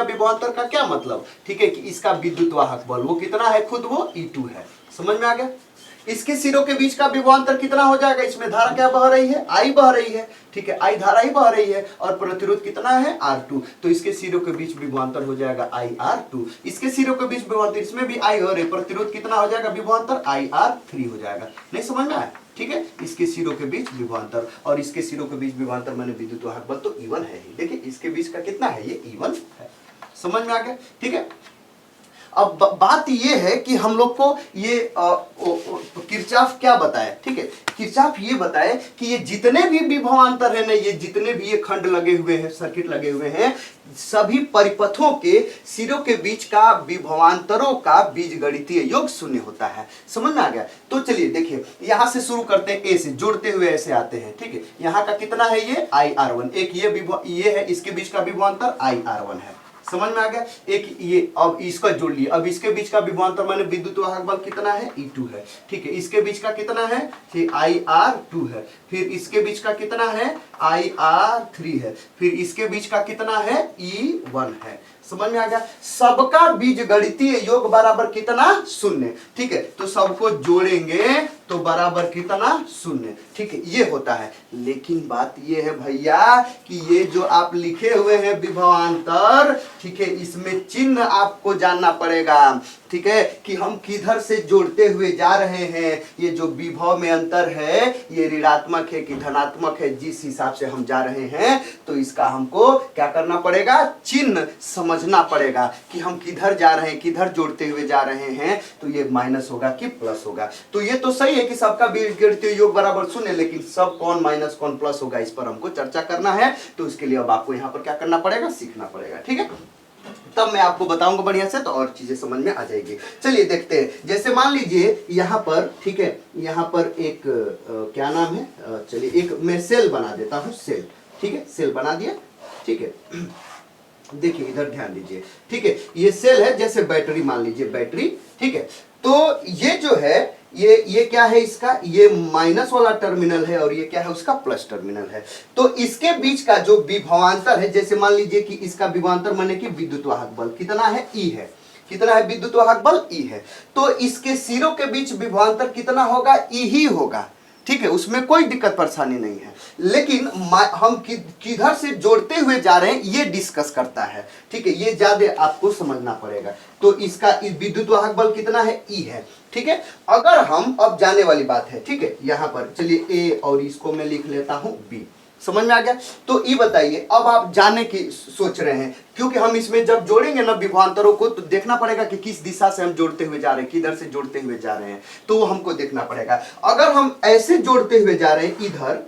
विभवांतर का क्या मतलब। ठीक है, कि इसका विद्युत वाहक बल वो कितना है, खुद वो E2 है। समझ में आ गया। इसके सिरों के बीच का विभवांतर कितना हो जाएगा, इसमें धारा क्या बह रही है, I बह रही है। ठीक है, I धारा ही बह रही है और प्रतिरोध कितना है, R2। तो इसके सिरों के बीच विभवांतर हो जाएगा IR2। इसके सिरों के बीच विभवांतर, इसमें भी I हो रही, प्रतिरोध कितना हो जाएगा विभवांतर, IR3 हो जाएगा। नहीं समझ में आया। ठीक है, इसके सिरों के बीच विभवांतर और इसके सिरों के बीच विभवांतर मैंने विद्युत वाहक बल तो E1 है ही। देखिए इसके बीच का कितना है, ये E1 है। समझ में आ गया। ठीक है, अब बात ये है कि हम लोग को ये किरचॉफ क्या बताए। ठीक है, किरचॉफ ये बताए कि ये जितने भी विभवांतर है ना, ये जितने भी ये खंड लगे हुए हैं, सर्किट लगे हुए हैं, सभी परिपथों के सिरों के बीच का विभवांतरों का बीजगणितीय योग शून्य होता है। समझ में आ गया। तो चलिए देखिए, यहां से शुरू करते हैं, ए से जोड़ते हुए ऐसे आते हैं। ठीक है, यहाँ का कितना है, ये IR1, एक ये है, इसके बीच का विभवांतर IR1 है। समझ में आ गया। एक ये, अब इसका जोड़ लिया, अब इसके बीच का विभवांतर माने विद्युत वाहक बल कितना है, E2 है। ठीक है, इसके बीच का कितना है, IR2 है। फिर इसके बीच का कितना है, IR3 है। फिर इसके बीच का कितना है, E1 है। समझ में आ गया। सबका बीजगणितीय योग बराबर कितना, शून्य। ठीक है, तो सबको जोड़ेंगे तो बराबर कितना, शून्य। ठीक है, ये होता है। लेकिन बात ये है भैया कि ये जो आप लिखे हुए हैं विभवांतर, ठीक है, इसमें चिन्ह आपको जानना पड़ेगा। ठीक है, कि हम किधर से जोड़ते हुए जा रहे हैं, ये जो विभव में अंतर है ये ऋणात्मक है कि धनात्मक है, जिस हिसाब से हम जा रहे हैं, तो इसका हमको क्या करना पड़ेगा, चिन्ह समझना पड़ेगा कि हम किधर जा रहे हैं, किधर जोड़ते हुए जा रहे हैं। तो ये माइनस होगा कि प्लस होगा। तो ये तो सही है कि सबका बीजगणितीय योग बराबर शून्य, लेकिन सब कौन माइनस कौन प्लस होगा, इस पर हमको चर्चा करना है। तो इसके लिए अब आपको यहाँ पर क्या करना पड़ेगा, सीखना पड़ेगा। ठीक है, तब मैं आपको बताऊंगा बढ़िया से, तो और चीजें समझ में आ जाएगी। चलिए देखते हैं। जैसे मान लीजिए यहाँ पर, ठीक है, यहाँ पर एक क्या नाम है, चलिए एक मैं सेल बना देता हूँ, सेल। ठीक है, सेल बना दिया। ठीक है, देखिए इधर ध्यान दीजिए। ठीक है, ये सेल है, जैसे बैटरी मान लीजिए, बैटरी। ठीक है, तो ये जो है, ये क्या है, इसका ये माइनस वाला टर्मिनल है और ये क्या है, उसका प्लस टर्मिनल है। तो इसके बीच का जो विभवांतर है, जैसे मान लीजिए कि इसका विभवांतर माने कि विद्युत वाहक बल कितना है, E है। कितना है विद्युत वाहक बल, E है। तो इसके सिरों के बीच विभवांतर कितना होगा, E ही होगा। ठीक है, उसमें कोई दिक्कत परेशानी नहीं है। लेकिन हम किधर से जोड़ते हुए जा रहे हैं ये डिस्कस करता है। ठीक है, ये ज्यादा आपको समझना पड़ेगा। तो इसका विद्युत वाहक बल कितना है, E है। ठीक है, अगर हम, अब जाने वाली बात है। ठीक है, यहां पर चलिए A और इसको मैं लिख लेता हूं B। समझ में आ गया। तो ये बताइए, अब आप जाने की सोच रहे हैं, क्योंकि हम इसमें जब जोड़ेंगे ना विभवांतरों को, तो देखना पड़ेगा कि किस दिशा से हम जोड़ते हुए जा रहे हैं, किधर से जोड़ते हुए जा रहे हैं, तो वो हमको देखना पड़ेगा। अगर हम ऐसे जोड़ते हुए जा रहे हैं, इधर,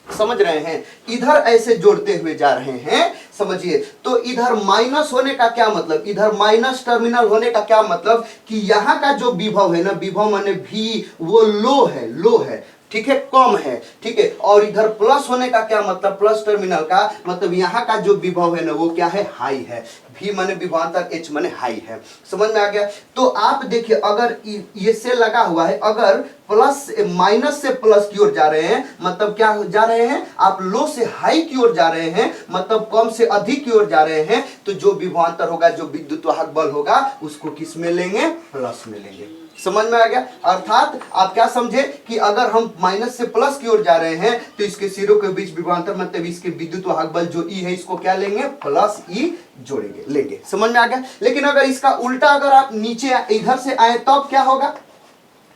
समझ रहे हैं, इधर ऐसे जोड़ते हुए जा रहे हैं, समझिए, तो इधर माइनस होने का क्या मतलब, इधर माइनस टर्मिनल होने का क्या मतलब कि यहां का जो विभव है ना, विभव माने V, वो लो है, लो है। ठीक है, कम है। ठीक है, और इधर प्लस होने का क्या मतलब, प्लस टर्मिनल का मतलब यहाँ का जो विभव है ना, वो क्या है, हाई है। V माने विभवांतर, H माने हाई है। समझ में आ गया। तो आप देखिए, अगर ये से लगा हुआ है, अगर प्लस माइनस से प्लस की ओर जा रहे हैं, मतलब क्या जा रहे हैं आप, लो से हाई की ओर जा रहे हैं, मतलब कम से अधिक की ओर जा रहे हैं, तो जो विभवांतर होगा, जो विद्युत वाहक बल होगा, उसको किस में लेंगे, प्लस में लेंगे। समझ में आ गया। अर्थात आप क्या समझे कि अगर हम माइनस से प्लस की ओर जा रहे हैं तो इसके सिरों के बीच विभवांतर मतलब इसके विद्युत वाहक बल जो ई है इसको क्या लेंगे, प्लस ई जोड़ेंगे, लेंगे। समझ में आ गया। लेकिन अगर इसका उल्टा अगर आप नीचे इधर से आए तब क्या होगा,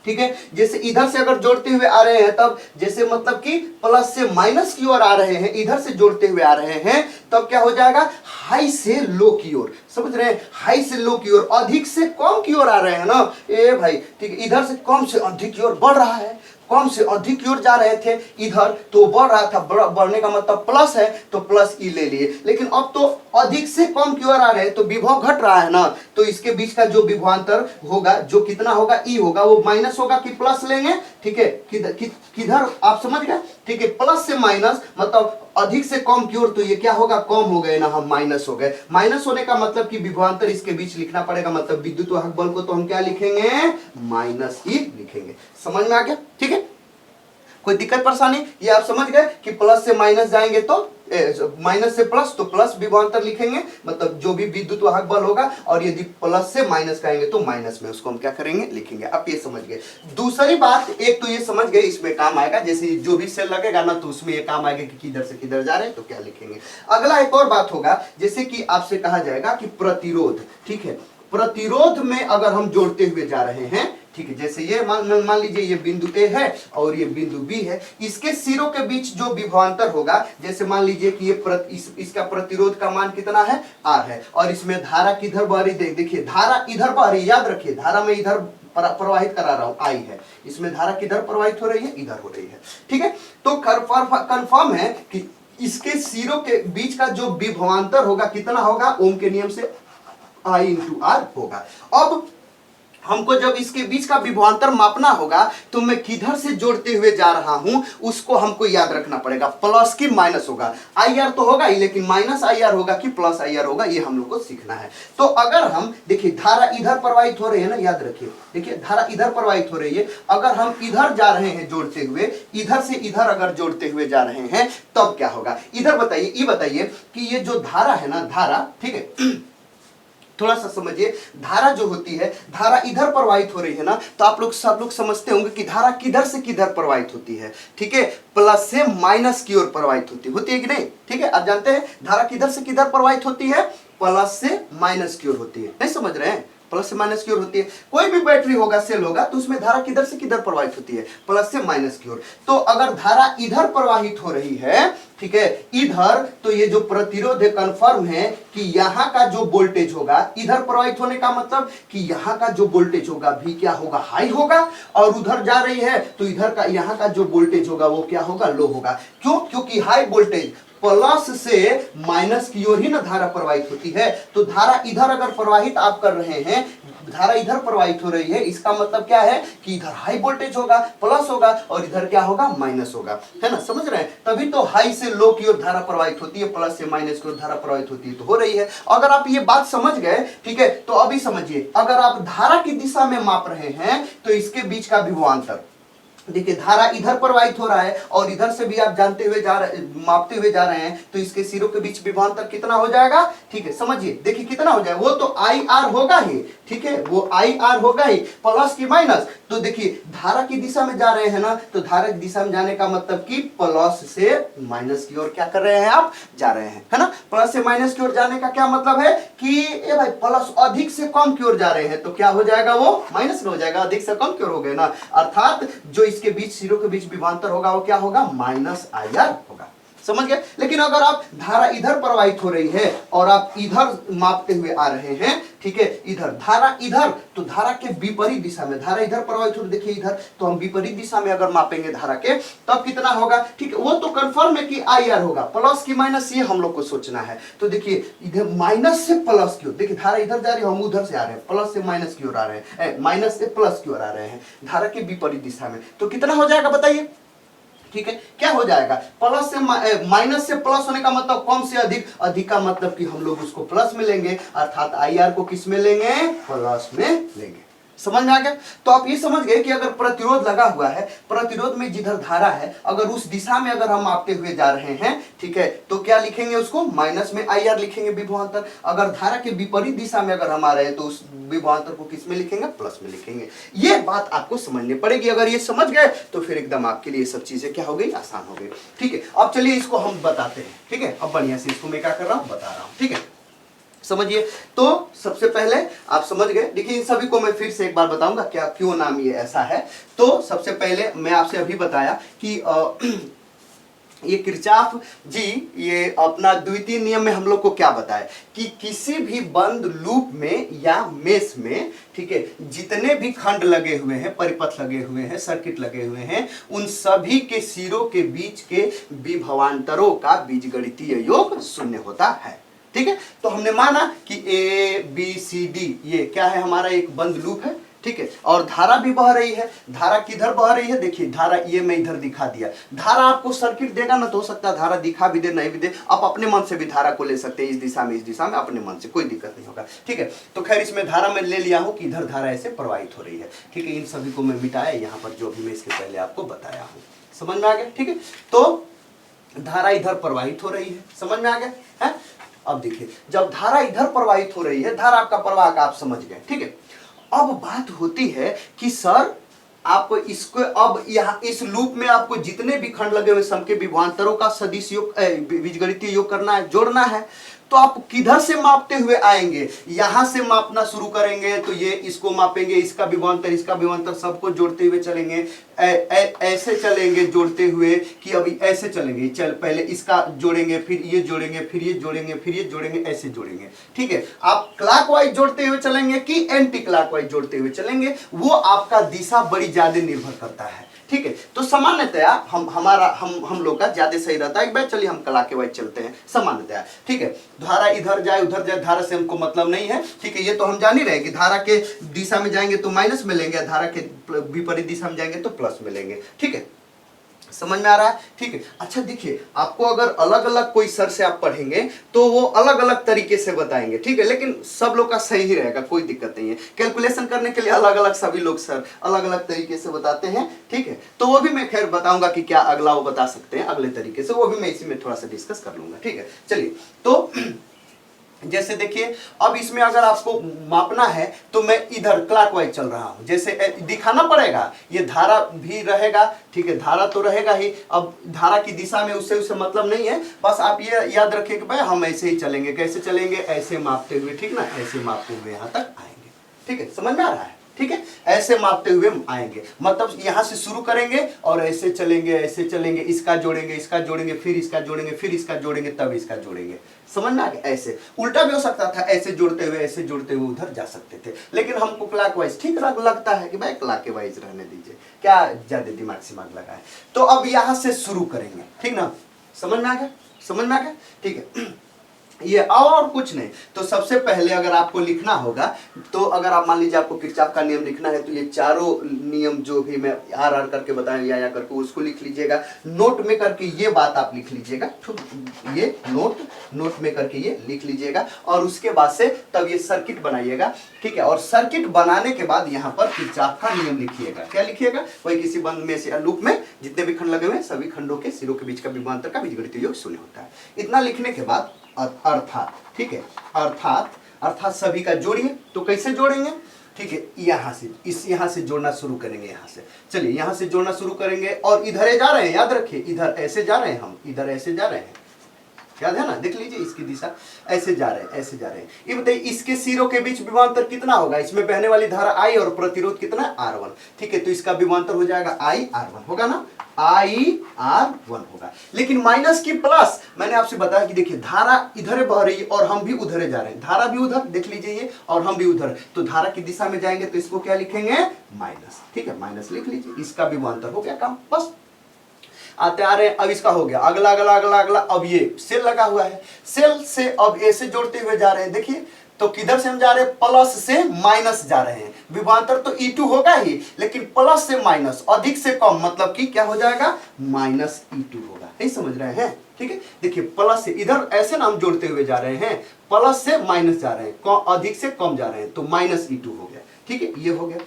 ठीक है, जैसे इधर से अगर जोड़ते हुए आ रहे हैं तब जैसे मतलब कि प्लस से माइनस की ओर आ रहे हैं, इधर से जोड़ते हुए आ रहे हैं तब क्या हो जाएगा, हाई से लो की ओर। समझ रहे हैं, हाई से लो की ओर, अधिक से कम की ओर आ रहे हैं ना ए भाई, ठीक है, इधर से कम से अधिक की ओर बढ़ रहा है, कम से अधिक की ओर जा रहे थे इधर तो बढ़ रहा था, बढ़ने का मतलब प्लस है तो प्लस ई ले लिए। लेकिन अब तो अधिक से कम की ओर आ रहे हैं तो विभव घट रहा है ना, तो इसके बीच का जो विभवांतर होगा जो कितना होगा, ई होगा, वो माइनस होगा कि प्लस लेंगे, ठीक है, किधर आप समझ गए, ठीक है, प्लस से माइनस मतलब अधिक से कम की ओर, तो ये क्या होगा, कम हो गए ना, हम माइनस हो गए। माइनस होने का मतलब कि विभवांतर इसके बीच लिखना पड़ेगा, मतलब विद्युत वाहक बल को तो हम क्या लिखेंगे, माइनस ई लिखेंगे। समझ में आ गया, ठीक है, कोई दिक्कत परेशानी, ये आप समझ गए कि प्लस से माइनस जाएंगे तो माइनस से प्लस तो प्लस विभवांतर लिखेंगे, मतलब जो भी विद्युत वाहक बल होगा, और यदि प्लस से माइनस कहेंगे तो माइनस में उसको हम क्या करेंगे, लिखेंगे। अब ये समझ गए। दूसरी बात, एक तो ये समझ गए, इसमें काम आएगा, जैसे जो भी सेल लगेगा ना तो उसमें ये काम आएगा कि किधर से किधर जा रहे हैं तो क्या लिखेंगे। अगला एक और बात होगा, जैसे कि आपसे कहा जाएगा कि प्रतिरोध, ठीक है, प्रतिरोध में अगर हम जोड़ते हुए जा रहे हैं, ठीक है, जैसे ये मान लीजिए ये बिंदु ए है और ये बिंदु बी है, इसके सिरों के बीच जो विभवांतर होगा, जैसे मान लीजिए कि ये इसका प्रतिरोध का मान कितना है, आर है, और इसमें धारा किधर बह रही, देखिए धारा इधर बह रही, याद रखिए धारा में इधर प्रवाहित करा रहा हूं, आई है, इसमें धारा किधर प्रवाहित हो रही है, इधर हो रही है, ठीक है। तो कंफर्म है कि इसके सिरों के बीच का जो विभवांतर होगा कितना होगा, ओम के नियम से I इंटू आर होगा। अब हमको जब इसके बीच का विभवांतर मापना होगा तो मैं किधर से जोड़ते हुए जा रहा हूं उसको हमको याद रखना पड़ेगा, प्लस की माइनस होगा, आई आर तो होगा ही लेकिन माइनस आई आर होगा कि प्लस आई आर होगा, ये हम लोग को सीखना है। तो अगर हम देखिए धारा इधर प्रवाहित हो रही है ना, याद रखिए, देखिए धारा इधर प्रवाहित हो रही है, अगर हम इधर जा रहे हैं जोड़ते हुए, इधर से इधर अगर जोड़ते हुए जा रहे हैं तब क्या होगा, इधर बताइए, ये बताइए कि ये जो धारा है ना, धारा, ठीक है, थोड़ा सा समझिए, धारा जो होती है, धारा इधर प्रवाहित हो रही है ना, तो आप लोग सब लोग समझते होंगे कि धारा किधर से किधर प्रवाहित होती है, ठीक है, प्लस से माइनस की ओर प्रवाहित होती है कि नहीं, ठीक है, आप जानते हैं धारा किधर से किधर प्रवाहित होती है, प्लस से माइनस की ओर होती है, नहीं समझ रहे हैं, प्लस से माइनस की ओर होती है। कोई भी बैटरी होगा, सेल होगा, तो उसमें धारा किधर से किधर प्रवाहित होती है, प्लस से माइनस की ओर। तो अगर धारा इधर प्रवाहित हो रही है, ठीक है, इधर, तो ये जो प्रतिरोध है कंफर्म है कि यहाँ का जो वोल्टेज होगा, इधर प्रवाहित होने का मतलब कि यहाँ का जो वोल्टेज होगा भी क्या होगा, हाई होगा, और उधर जा रही है तो इधर का यहाँ का जो वोल्टेज होगा वो क्या होगा, लो होगा। क्यों, क्योंकि हाई वोल्टेज प्लस से माइनस की ओर ही ना धारा प्रवाहित होती है, तो धारा इधर अगर प्रवाहित आप कर रहे हैं, धारा इधर प्रवाहित हो रही है, इसका मतलब क्या है कि इधर हाई वोल्टेज होगा, प्लस होगा, और इधर क्या होगा, माइनस होगा, है ना, समझ रहे हैं। तभी तो हाई से लो की ओर धारा प्रवाहित होती है, प्लस से माइनस की ओर धारा प्रवाहित होती है, तो हो रही है। अगर आप ये बात समझ गए, ठीक है, तो अभी समझिए, अगर आप धारा की दिशा में माप रहे हैं तो इसके बीच का विभवांतर, देखिए धारा इधर प्रवाहित हो रहा है और इधर से भी आप जानते हुए जा रहे, मापते हुए जा रहे हैं, तो इसके सिरों के बीच विभवांतर कितना हो जाएगा, ठीक है, समझिए, देखिए कितना हो जाएगा, वो तो आई आर होगा ही, ठीक है, वो आई आर होगा ही, प्लस की माइनस। तो देखिए धारा की दिशा में जा रहे हैं ना, तो धारा की दिशा में जाने का मतलब कि प्लस से माइनस की ओर क्या कर रहे हैं, आप जा रहे हैं, है ना। प्लस से माइनस की ओर जाने का क्या मतलब है कि ए भाई प्लस अधिक से कम की ओर जा रहे हैं, तो क्या हो जाएगा, वो माइनस में हो जाएगा, अधिक से कम की ओर हो गए ना, अर्थात जो इसके बीच, सिरों के बीच विभवांतर होगा वो क्या होगा, माइनस आई आर होगा, समझ गए। लेकिन अगर आप धारा इधर प्रवाहित हो रही है और आप इधर मापते हुए आ रहे हैं, ठीक है, इधर धारा इधर, तो धारा के विपरीत दिशा में, धारा इधर प्रवाहित हो रही, देखिए इधर, तो हम विपरीत दिशा में अगर मापेंगे धारा के तब कितना होगा, ठीक है, वो तो कंफर्म है कि आई आर होगा, प्लस की माइनस ये हम लोग को सोचना है। तो देखिए इधर माइनस से प्लस की ओर, देखिए धारा इधर जा रही है, हम उधर से आ रहे हैं, प्लस से माइनस की ओर आ रहे हैं, माइनस से प्लस की ओर आ रहे हैं, धारा के विपरीत दिशा में, तो कितना हो जाएगा बताइए, ठीक है, क्या हो जाएगा, प्लस से माइनस से प्लस होने का मतलब कम से अधिक, अधिक का मतलब कि हम लोग उसको प्लस में लेंगे, अर्थात आई आर को किस में लेंगे, प्लस में लेंगे। समझ में आ गया? तो आप ये समझ गए कि अगर प्रतिरोध लगा हुआ है, प्रतिरोध में जिधर धारा है अगर उस दिशा में अगर हम मापते हुए जा रहे हैं, ठीक है, तो क्या लिखेंगे उसको, माइनस में IR लिखेंगे विभवांतर। अगर धारा के विपरीत दिशा में अगर हम आ रहे हैं तो उस विभवांतर को किस में लिखेंगे, प्लस में लिखेंगे। ये बात आपको समझनी पड़ेगी। अगर ये समझ गए तो फिर एकदम आपके लिए सब चीजें क्या हो गई, आसान हो गई। ठीक है, अब चलिए इसको हम बताते हैं। ठीक है, अब बढ़िया से इसको मैं क्या कर रहा हूं, बता रहा हूं। ठीक है, समझिए। तो सबसे पहले आप समझ गए। देखिए इन सभी को मैं फिर से एक बार बताऊंगा क्या क्यों नाम ये ऐसा है। तो सबसे पहले मैं आपसे अभी बताया कि ये किरचॉफ जी ये अपना द्वितीय नियम में हम लोग को क्या बताया कि किसी भी बंद लूप में या मेश में, ठीक है, जितने भी खंड लगे हुए हैं, परिपथ लगे हुए हैं, सर्किट लगे हुए हैं, उन सभी के सिरों के बीच के विभवांतरों का बीजगणितीय योग शून्य होता है। ठीक है, तो हमने माना कि ABCD ये क्या है, हमारा एक बंद लूप है। ठीक है, और धारा भी बह रही है। धारा किधर बह रही है, देखिए धारा ये मैं इधर दिखा दिया। धारा आपको सर्किट देगा ना, तो हो सकता है धारा दिखा भी दे नहीं भी दे, आप अपने मन से भी धारा को ले सकते हैं, इस दिशा में इस दिशा में, अपने मन से, कोई दिक्कत नहीं होगा। ठीक है, तो खैर इसमें धारा मैं ले लिया हूं कि इधर धारा ऐसे प्रवाहित हो रही है। ठीक है, इन सभी को मैं मिटाया यहाँ पर जो भी मैं इसके पहले आपको बताया हूँ। समझ में आ गया? ठीक है, तो धारा इधर प्रवाहित हो रही है। समझ में आ गया है? अब देखिए जब धारा इधर प्रवाहित हो रही है, धारा का प्रवाह का आप समझ गए। ठीक है, अब बात होती है कि सर आपको इसको अब यहाँ इस लूप में आपको जितने भी खंड लगे हुए सबके विभवांतरों का सदिश योग बीजगणितीय योग करना है, जोड़ना है। तो आप किधर से मापते हुए आएंगे, यहां से मापना शुरू करेंगे तो ये इसको मापेंगे, इसका विभवांतर सबको जोड़ते हुए चलेंगे। ऐसे चलेंगे जोड़ते हुए कि अभी ऐसे चलेंगे, चल पहले इसका जोड़ेंगे, फिर ये जोड़ेंगे, फिर ये जोड़ेंगे, फिर ये जोड़ेंगे, ऐसे जोड़ेंगे। ठीक है, आप क्लॉकवाइज जोड़ते हुए चलेंगे कि एंटी क्लॉकवाइज जोड़ते हुए चलेंगे, वो आपका दिशा बड़ी ज्यादा निर्भर करता है। ठीक है, तो सामान्यतया हम लोग का ज्यादा सही रहता है। एक बार चलिए हम क्लॉकवाइज चलते हैं सामान्यतया। ठीक है, धारा इधर जाए उधर जाए, धारा से हमको मतलब नहीं है। ठीक है, ये तो हम जान ही रहे हैं कि धारा के दिशा में जाएंगे तो माइनस में लेंगे, धारा के विपरीत दिशा में जाएंगे तो प्लस में लेंगे। ठीक है, समझ में आ रहा है? ठीक है, अच्छा देखिए आपको अगर अलग अलग कोई सर से आप पढ़ेंगे तो वो अलग अलग तरीके से बताएंगे। ठीक है, लेकिन सब लोग का सही ही रहेगा, कोई दिक्कत नहीं है। कैलकुलेशन करने के लिए अलग अलग सभी लोग सर अलग अलग तरीके से बताते हैं। ठीक है, तो वो भी मैं खैर बताऊंगा कि क्या अगला वो बता सकते हैं अगले तरीके से, वो भी मैं इसी में थोड़ा सा डिस्कस कर लूंगा। ठीक है, चलिए तो जैसे देखिए अब इसमें अगर आपको मापना है तो मैं इधर क्लॉकवाइज चल रहा हूं, जैसे दिखाना पड़ेगा, ये धारा भी रहेगा। ठीक है, धारा तो रहेगा ही। अब धारा की दिशा में उससे मतलब नहीं है, बस आप ये याद रखिए कि भाई हम ऐसे ही चलेंगे। कैसे चलेंगे, ऐसे मापते हुए, ठीक ना, ऐसे मापते हुए यहां तक आएंगे। ठीक है, समझ में आ रहा है? ठीक है, ऐसे मापते हुए आएंगे, मतलब यहां से शुरू करेंगे और ऐसे चलेंगे, ऐसे चलेंगे, इसका जोड़ेंगे, इसका जोड़ेंगे, फिर इसका जोड़ेंगे, फिर इसका जोड़ेंगे, तब इसका जोड़ेंगे। समझ में आ गया? ऐसे उल्टा भी हो सकता था, ऐसे जोड़ते हुए ऐसे जोड़ते हुए उधर जा सकते थे, लेकिन हमको क्लॉकवाइज ठीक लगता है कि भाई क्लॉकवाइज रहने दीजिए, क्या ज्यादा दिमाग सिमाग लगा है। तो अब यहां से शुरू करेंगे, ठीक ना, समझ में आ गया? समझ में आ गया? ठीक है, ये और कुछ नहीं। तो सबसे पहले अगर आपको लिखना होगा, तो अगर आप मान लीजिए आपको किरचॉफ का नियम लिखना है, तो ये चारों नियम जो भी मैं आर करके बताया या करके उसको लिख लीजिएगा। नोट में करके ये बात आप लिख लीजिएगा, ये नोट में करके ये लिख लीजिएगा, और उसके बाद से तब ये सर्किट बनाइएगा। ठीक है, और सर्किट बनाने के बाद यहाँ पर किरचॉफ का नियम लिखिएगा। क्या लिखिएगा? वही किसी बंद में से लूप में जितने भी खंड लगे हुए हैं सभी खंडों के सिरों के बीच का विभवांतर का बीजगणितीय योग शून्य होता है। इतना लिखने के बाद अर्थात, ठीक है, अर्थात सभी का जोड़िए। तो कैसे जोड़ेंगे? ठीक है, यहां से यहां से जोड़ना शुरू करेंगे। यहां से चलिए यहां से जोड़ना शुरू करेंगे, और इधर जा रहे हैं, याद रखिए इधर ऐसे जा रहे हैं, हम इधर ऐसे जा रहे हैं, याद है ना, देख लीजिए इसकी दिशा, ऐसे जा रहे हैं, ऐसे जा रहे हैं। ये बताइए इसके सिरों के बीच विभवांतर कितना होगा? इसमें बहने वाली धारा I और प्रतिरोध कितना R1। ठीक है, तो इसका विभवांतर हो जाएगा IR1, होगा ना, IR1 होगा। लेकिन माइनस की प्लस, मैंने आपसे बताया कि देखिए धारा इधर बह रही है और हम भी उधर जा रहे हैं, धारा भी उधर, देख लीजिए ये, और हम भी उधर, तो धारा की दिशा में जाएंगे तो इसको क्या लिखेंगे? माइनस। ठीक है, माइनस लिख लीजिए, इसका विभवांतर हो गया काम, बस आते आ रहे हैं। अब इसका हो गया अगला अगला अगला अगला। अब ये सेल लगा हुआ है, सेल से अब ए से जोड़ते हुए जा रहे हैं। देखिए तो किधर से हम जा रहे हैं? प्लस से माइनस जा रहे हैं। विभवांतर तो E2 होगा ही, लेकिन प्लस से माइनस, अधिक से कम, मतलब कि क्या हो जाएगा? माइनस E2 होगा। नहीं समझ रहे हैं? ठीक है, देखिए प्लस से इधर ऐसे ना हम जोड़ते हुए जा रहे हैं, प्लस से माइनस जा रहे हैं, अधिक से कम जा रहे हैं, तो माइनस E2 हो गया। ठीक है, ये हो गया,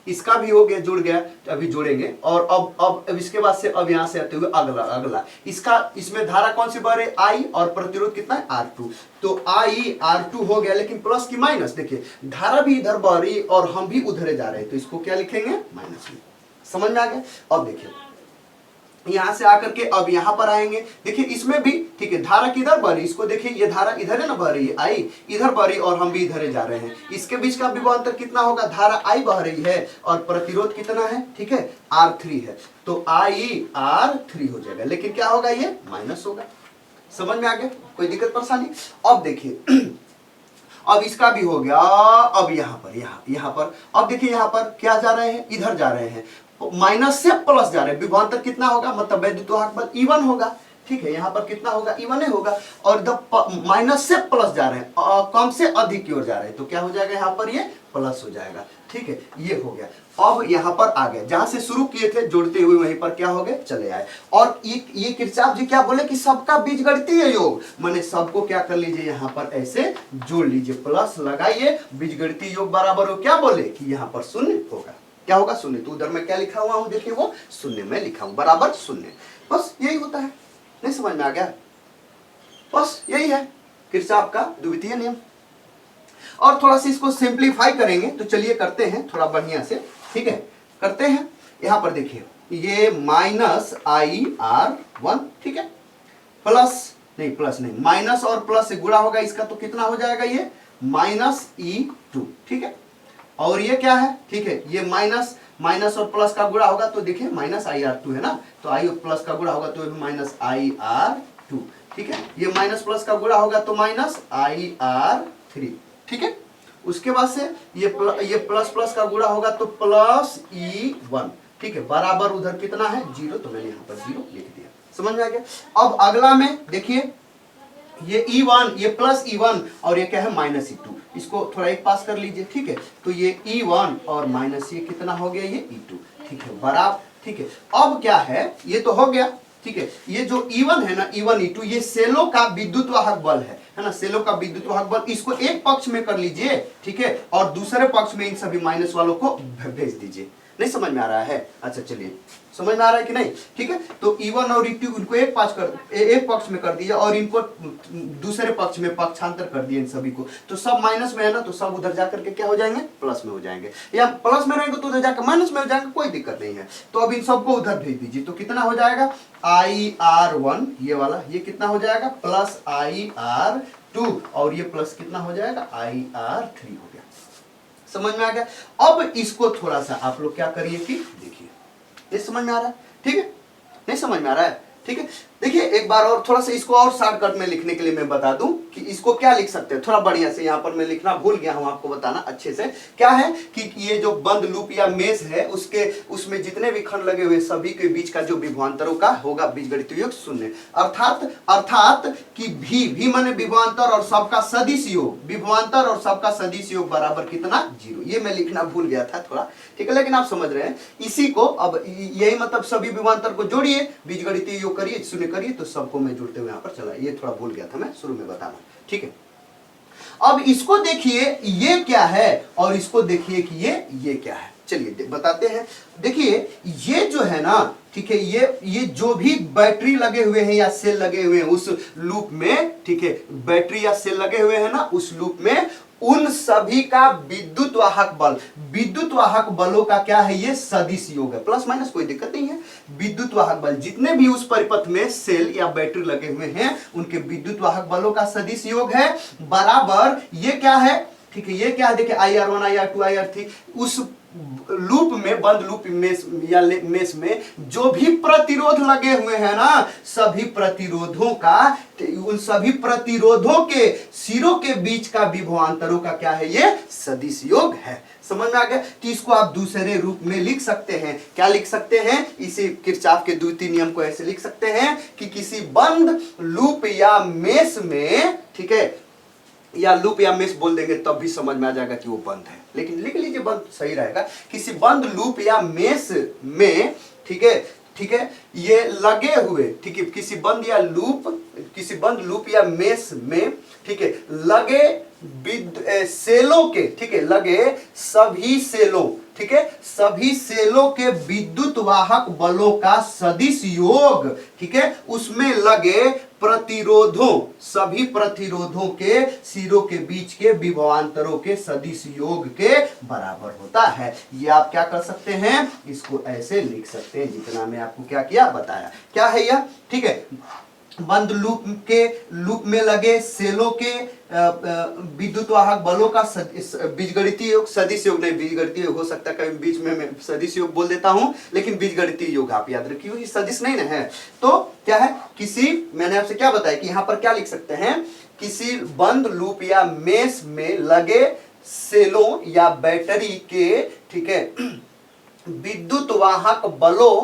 इसका भी हो गया, जुड़ गया, तो अभी जोड़ेंगे। और अब इसके बाद से अब यहां से आते हुए अगला इसका, इसमें धारा कौन सी बह रही है, आई, और प्रतिरोध कितना है, R2। तो आई R2 हो गया, लेकिन प्लस की माइनस, देखिए धारा भी इधर बह रही और हम भी उधर जा रहे हैं, तो इसको क्या लिखेंगे, माइनस में। समझ में आ गया। अब देखिए यहां से आकर के अब यहां पर आएंगे, देखिए इसमें भी ठीक है, धारा किधर बह रही, इसको देखिए ये धारा इधर है ना बह रही है, आई इधर बह रही और हम भी इधर जा रहे हैं, इसके बीच का विभवांतर कितना होगा, धारा आई बह रही है और प्रतिरोध कितना है, ठीक है, R3 है, तो आई R3 हो जाएगा, लेकिन क्या होगा, ये माइनस होगा। समझ में आ गया, कोई दिक्कत परेशानी। अब देखिए अब इसका भी हो गया, अब यहां पर अब देखिए यहां पर क्या जा रहे हैं, इधर जा रहे हैं, माइनस से प्लस जा रहे हैं, विभवांतर कितना होगा, मतलब वैद्युतवाहक बल E1 होगा, ठीक है, यहां पर कितना होगा, E1 ही होगा, और माइनस से प्लस जा रहे हैं, कम से अधिक की ओर जा रहे हैं, तो क्या हो जाएगा, यहां पर ये प्लस हो जाएगा, ठीक है, ये हो गया। अब यहां पर आ गए, जहां से शुरू किए थे जोड़ते हुए वहीं पर क्या हो गए, चले आए। और ये किरचॉफ जी क्या बोले कि सबका बीजगणितीय योग, माने सबको क्या कर लीजिए, यहां पर ऐसे जोड़ लीजिए, प्लस लगाइए, बीजगणितीय योग बराबर हो, क्या बोले कि यहां पर शून्य होगा, क्या होगा, शून्य। तो उधर मैं क्या लिखा हुआ हूं, देखिए वो शून्य में लिखा हूं, बराबर शून्य, बस यही होता है। नहीं समझ में आ गया, बस यही है किरचॉफ का द्वितीय नियम। और थोड़ा सा इसको सिंप्लीफाई करेंगे, तो चलिए करते हैं थोड़ा बढ़िया से, ठीक है, करते हैं। यहां पर देखिए ये माइनस IR1, ठीक है, प्लस नहीं माइनस और प्लस से गुणा होगा इसका, तो कितना हो जाएगा, ये माइनस E2, ठीक है, और ये क्या है, ठीक है, ये माइनस और प्लस का गुणा होगा, तो देखिए माइनस IR2 है ना, तो आई प्लस का गुणा होगा तो माइनस IR2, ठीक है, ये माइनस प्लस का गुणा होगा तो माइनस IR3, ठीक है, उसके बाद से ये प्लस प्लस का गुणा होगा तो प्लस E1, ठीक है, बराबर उधर कितना है, 0, तो मैंने यहाँ पर 0 लिख दिया। समझ में आ गया। अब अगला में देखिए ये E1, ये प्लस E1 और ये क्या है, माइनस E2, इसको थोड़ा एक पास कर लीजिए, ठीक है, तो ये E1 और माइनस ये कितना हो गया, ये E2, ठीक है, बराबर, ठीक है। अब क्या है, ये तो हो गया, ठीक है, ये जो E1 है ना, E1 E2 ये सेलों का विद्युत वाहक बल है ना, सेलों का विद्युत वाहक बल, इसको एक पक्ष में कर लीजिए, ठीक है, और दूसरे पक्ष में इन सभी माइनस वालों को भेज दीजिए। नहीं समझ में आ रहा है, अच्छा चलिए, समझ में आ रहा है कि नहीं, ठीक है, तो E1 और E2 इनको एक पक्ष में कर दिया और इनको दूसरे पक्ष में पक्षांतर कर दिया इन सभी को, तो सब माइनस में है ना, तो सब उधर जाकर के क्या हो जाएंगे, प्लस में हो जाएंगे, या प्लस में रहेंगे तो उधर जाकर माइनस में हो जाएंगे, कोई दिक्कत नहीं है। तो अब इन सबको उधर भेज दीजिए, तो कितना हो जाएगा, IR1 ये वाला, ये कितना हो जाएगा, प्लस IR2, और ये प्लस कितना हो जाएगा, IR3 हो गया। समझ में आ गया। अब इसको थोड़ा सा आप लोग क्या करिए कि देखिए, ये समझ में आ रहा है, ठीक है, नहीं समझ में आ रहा है, ठीक है, देखिए एक बार और थोड़ा सा इसको और शॉर्टकट में लिखने के लिए मैं बता दूं कि इसको क्या लिख सकते हैं, थोड़ा बढ़िया से, यहाँ पर मैं लिखना भूल गया हूं आपको बताना अच्छे से, क्या है कि ये जो बंद लूप या मेष है उसमें जितने भी खंड लगे हुए सभी के बीच का जो विभवांतरों का होगा बीजगणितीय योग शून्य, अर्थात कि भी माने विभवांतर और सबका सदिश योग, विभवांतर और सबका सदिश योग बराबर कितना, 0। ये मैं लिखना भूल गया था थोड़ा, ठीक है, लेकिन आप समझ रहे हैं इसी को। अब यही मतलब सभी विभवांतर को जोड़िए, बीजगणितीय योग करिए, शून्य करिए, तो सबको मैं जुड़ते हुए यहां पर चला, ये थोड़ा भूल गया था मैं शुरू में बताना, ठीक है। अब इसको देखिए ये क्या है, और इसको देखिए कि ये क्या है, चलिए बताते हैं। देखिए ये जो है ना, ठीक है, ये जो भी बैटरी लगे हुए हैं या सेल लगे हुए हैं उस लूप में, ठीक है, बैटरी या सेल लगे हुए हैं ना उस लूप में, उन सभी का विद्युत वाहक बलों का क्या है, ये सदिश योग है, प्लस माइनस कोई दिक्कत नहीं है। विद्युत वाहक बल जितने भी उस परिपथ में सेल या बैटरी लगे हुए हैं उनके विद्युत वाहक बलों का सदिश योग है, बराबर ये क्या है, ठीक है, ये क्या है, देखिए IR1 IR2 IR3, उस लूप में, बंद लूप मेष में जो भी प्रतिरोध लगे हुए हैं ना, सभी प्रतिरोधों का, उन सभी प्रतिरोधों के सिरों के बीच का विभवांतरों का क्या है, ये सदिश योग है। समझ में आ गया। तो इसको आप दूसरे रूप में लिख सकते हैं, क्या लिख सकते हैं, इसी किरचॉफ के द्वितीय नियम को ऐसे लिख सकते हैं कि किसी बंद लूप या मेष में, ठीक है, या लूप या मेष बोल देंगे तब भी समझ में आ जाएगा कि वो बंद है, लेकिन लिख लीजिए बंद सही रहेगा। किसी बंद लूप या मेष में, ठीक है, ठीक है, ये लगे हुए, ठीक है, किसी बंद लूप या मेश में, ठीक है, लगे सेलों के, ठीक है, लगे सभी सेलों, ठीक है, सभी सेलों के विद्युत वाहक बलों का सदिश योग, ठीक है, उसमें लगे प्रतिरोधों, सभी प्रतिरोधों के सिरों के बीच के विभवांतरों के सदिश योग के बराबर होता है। ये आप क्या कर सकते हैं, इसको ऐसे लिख सकते हैं जितना मैं आपको क्या किया बताया। क्या है यह, ठीक है, बंद लूप में लगे सेलों के विद्युत वाहक बलों का बीजगणितीय योग, सदिश योग नहीं, बीजगणितीय योग हो सकता है, कभी बीच में मैं सदिश योग बोल देता हूं, लेकिन बीजगणितीय योग आप याद रखिए, ये सदिश नहीं ना है। तो क्या है, मैंने आपसे क्या बताया कि यहां पर क्या लिख सकते हैं, किसी बंद लूप या मेश में लगे सेलों या बैटरी के, ठीक है, विद्युत वाहक बलों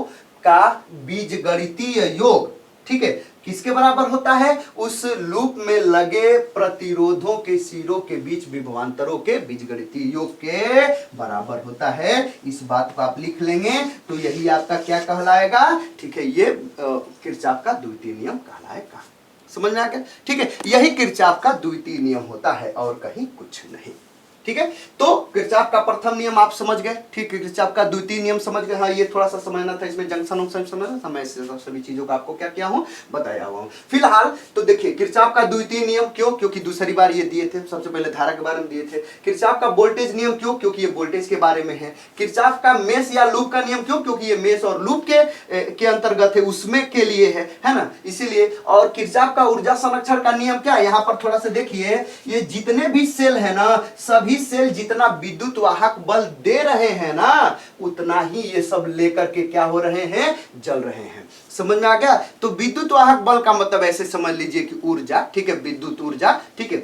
का बीजगणितीय योग, ठीक है, किसके बराबर होता है, उस लूप में लगे प्रतिरोधों के सिरों के बीच विभवांतरों के बीजगणितीय योग के बराबर होता है। इस बात को आप लिख लेंगे तो यही आपका क्या कहलाएगा, ठीक है, ये किरचॉफ का द्वितीय नियम कहलाएगा। समझ में आ गया, ठीक है, यही किरचॉफ का द्वितीय नियम होता है और कहीं कुछ नहीं। ठीक है, तो किरचॉफ का प्रथम नियम आप समझ गए, ठीक है, किरचॉफ का द्वितीय नियम समझ गए। हाँ, ये थोड़ा सा समझना था, इसमें जंक्शन समझना था, मैं सभी चीजों का आपको क्या किया हूं, बताया हुआ हूं। फिलहाल तो देखिए किरचॉफ का द्वितीय नियम क्यों, क्योंकि दूसरी बार ये दिए थे, सबसे पहले धारा के बारे में दिए थे। किरचॉफ का वोल्टेज नियम क्यों, क्योंकि ये वोल्टेज के बारे में है। किरचॉफ का मेश या लूप का नियम क्यों, क्योंकि ये मेश और लूप के अंतर्गत है, उसमें के लिए है ना, इसीलिए। और किरचॉफ का ऊर्जा संरक्षण का नियम क्या है, यहाँ पर थोड़ा सा देखिए, ये जितने भी सेल है ना, सभी सेल जितना विद्युत वाहक बल दे रहे हैं ना, उतना ही ये सब लेकर के क्या हो रहे हैं, जल रहे हैं। समझ में आ गया। तो विद्युत वाहक बल का मतलब ऐसे समझ लीजिए कि ऊर्जा, ठीक है, विद्युत ऊर्जा, ठीक है,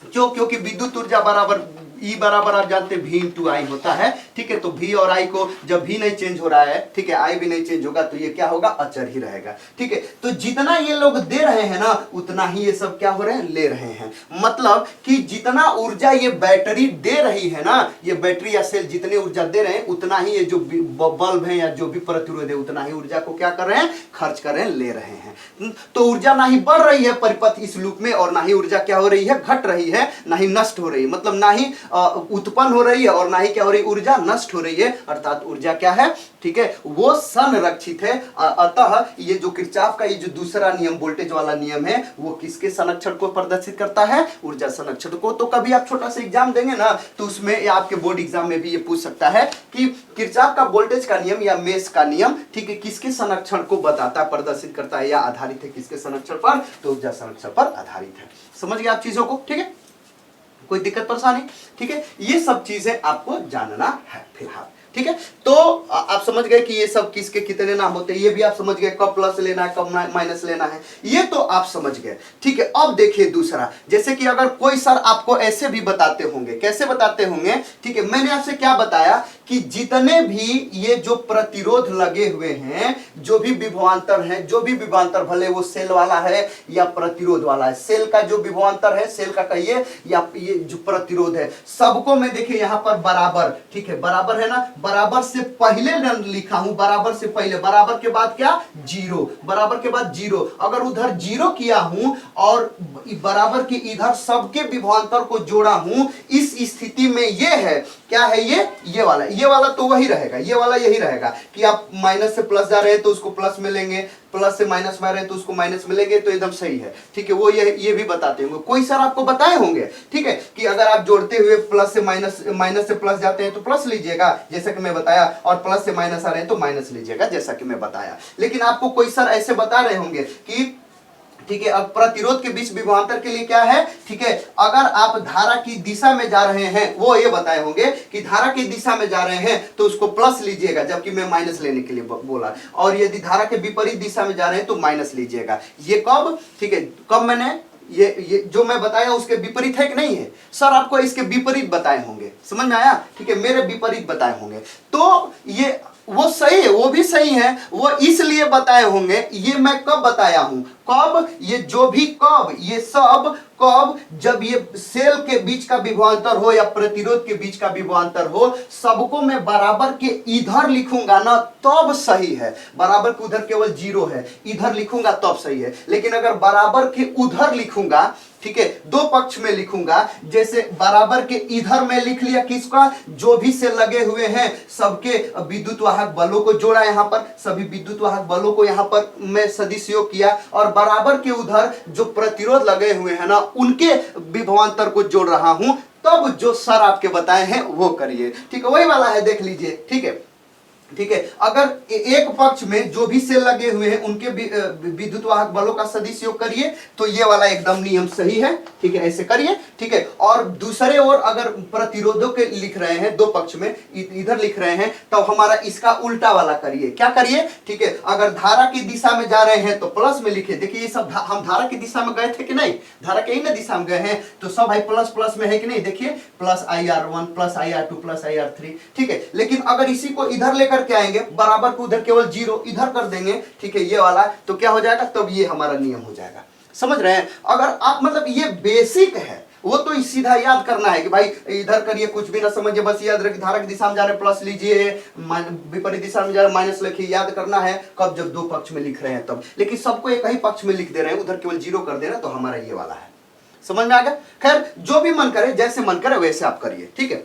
क्यों, क्योंकि विद्युत ऊर्जा बराबर E बराबर आप जानते हैं V इंटू आई होता है, ठीक है। तो V और I को जब V नहीं चेंज हो रहा है, ठीक है, I भी नहीं चेंज होगा, तो ये क्या होगा, अचर ही रहेगा, ठीक है। तो जितना ये लोग दे रहे हैं ना, उतना ही ये सब क्या हो रहे हैं, ले रहे हैं। मतलब कि जितना ऊर्जा ये बैटरी दे रही है ना, ये बैटरी या सेल जितनी ऊर्जा दे रहे हैं, उतना ही ये जो बल्ब है या जो भी प्रतिरोध है, उतना ही ऊर्जा को क्या कर रहे हैं, खर्च कर रहे हैं, ले रहे हैं। तो ऊर्जा ना ही बढ़ रही है परिपथ इस लूप में, और ना ही ऊर्जा क्या हो रही है, घट रही है, ना ही नष्ट हो रही है, मतलब ना ही उत्पन्न हो रही है और ना ही क्या हो रही है, ऊर्जा नष्ट हो रही है, अर्थात ऊर्जा क्या है, ठीक है, वो संरक्षित है। अतः ये जो किरचॉफ का ये जो दूसरा नियम, वोल्टेज वाला नियम है, वो किसके संरक्षण को प्रदर्शित करता है, ऊर्जा संरक्षण को। तो कभी आप छोटा सा एग्जाम देंगे ना, तो उसमें आपके बोर्ड एग्जाम में भी ये पूछ सकता है कि किरचॉफ का वोल्टेज का नियम या मेश का नियम, ठीक है, किसके संरक्षण को बताता है, प्रदर्शित करता है या आधारित है, किसके संरक्षण पर, तो ऊर्जा संरक्षण पर आधारित है। समझ गए आप चीजों को, ठीक है, कोई दिक्कत परेशानी, ठीक है, ये सब चीजें आपको जानना है फिलहाल, ठीक है। तो आप समझ गए कि ये सब किसके कितने नाम होते हैं, ये भी आप समझ गए, कब प्लस लेना है, कब माइनस लेना है, ये तो आप समझ गए, ठीक है। अब देखिए दूसरा, जैसे कि अगर कोई सर आपको ऐसे भी बताते होंगे, कैसे बताते होंगे, ठीक है, मैंने आपसे क्या बताया कि जितने भी ये जो प्रतिरोध लगे हुए हैं, जो भी विभवांतर है, जो भी विभवांतर, भले वो सेल वाला है या प्रतिरोध वाला है, सेल का जो विभवांतर है, सेल का कहिए या ये जो प्रतिरोध है, सबको मैं देखिए यहाँ पर बराबर, ठीक है, बराबर है ना, बराबर से पहले लिखा हूं, बराबर से पहले, बराबर के बाद क्या, जीरो, बराबर के बाद जीरो। अगर उधर जीरो किया हूं और बराबर के इधर सबके विभवांतर को जोड़ा हूं, इस स्थिति में ये है, क्या है ये वाला तो वही रहेगा, ये वाला यही रहेगा कि आप माइनस से प्लस जा रहे हैं तो उसको प्लस में लेंगे, प्लस से माइनस में आ रहे हैं तो उसको माइनस में लेंगे, तो एकदम सही है, ठीक है। वो ये भी बताते होंगे, कोई सर आपको बताए होंगे, ठीक है, कि अगर आप जोड़ते हुए प्लस से माइनस से प्लस जाते हैं तो प्लस लीजिएगा, जैसा कि मैं बताया, और प्लस से माइनस आ रहे हैं तो माइनस लीजिएगा, जैसा कि मैं बताया। लेकिन आपको कोई सर ऐसे बता रहे होंगे कि, ठीक है, अब प्रतिरोध के बीच विभवांतर के लिए क्या है, ठीक है, अगर आप धारा की दिशा में जा रहे हैं, वो ये बताए होंगे कि धारा की दिशा में जा रहे हैं तो उसको प्लस लीजिएगा, जबकि मैं माइनस लेने के लिए बोला, और यदि धारा के विपरीत दिशा में जा रहे हैं तो माइनस लीजिएगा। ये कब, ठीक है, कब मैंने ये जो मैं बताया उसके विपरीत है कि नहीं है, सर आपको इसके विपरीत बताए होंगे, समझ में आया, ठीक है, मेरे विपरीत बताए होंगे, तो ये वो सही है, वो भी सही है, वो इसलिए बताए होंगे, ये मैं कब बताया हूं, कब, ये जो भी कब, ये सब कब? जब ये सेल के बीच का विभवांतर हो या प्रतिरोध के बीच का विभवांतर हो, सबको मैं बराबर के इधर लिखूंगा ना तब सही है। बराबर के उधर केवल 0 है, इधर लिखूंगा तब सही है। लेकिन अगर बराबर के उधर लिखूंगा, ठीक है, दो पक्ष में लिखूंगा, जैसे बराबर के इधर में लिख लिया किसका? जो भी से लगे हुए हैं सबके विद्युत वाहक बलों को जोड़ा, यहां पर सभी विद्युत वाहक बलों को यहां पर मैं सदिश योग किया, और बराबर के उधर जो प्रतिरोध लगे हुए हैं ना उनके विभवांतर को जोड़ रहा हूं। तब जो सर आपके बताए हैं वो करिए, ठीक है, वही वाला है, देख लीजिए, ठीक है, ठीक है। अगर एक पक्ष में जो भी सेल लगे हुए हैं उनके विद्युत वाहक बलों का सदिश योग करिए, तो ये वाला एकदम नियम सही है, ठीक है, ऐसे करिए, ठीक है। और दूसरे ओर अगर प्रतिरोधों के लिख रहे हैं, दो पक्ष में इधर लिख रहे हैं, तो हमारा इसका उल्टा वाला करिए। क्या करिए? ठीक है, अगर धारा की दिशा में जा रहे हैं तो प्लस में लिखिए। देखिए ये सब हम धारा की दिशा में गए थे कि नहीं? धारा के ही ना दिशा में गए हैं, तो सब भाई प्लस प्लस में है कि नहीं? देखिए plus IR1 plus IR2 plus IR3, ठीक है। लेकिन अगर इसी को इधर लेकर के आएंगे, बराबर को उधर केवल 0 इधर कर देंगे, ठीक है, ये वाला, तो क्या हो जाएगा? तब ये हमारा नियम हो जाएगा। समझ रहे हैं? अगर आप मतलब ये बेसिक है, वो तो सीधा याद करना है कि भाई इधर करिए, कुछ भी ना समझिए, बस याद रखिए धारा की दिशा में जा रहे प्लस लीजिए, विपरीत दिशा में जा रहे माइनस लिखिए, याद करना है कब? जब दो पक्ष में लिख रहे हैं तब। लेकिन सबको एक ही पक्ष में लिख दे रहे हैं, उधर केवल 0 कर दे रहे हैं, तो हमारा ये वाला है। समझ में आ गया? खैर जो भी मन करे, जैसे मन करे वैसे आप करिए, ठीक है।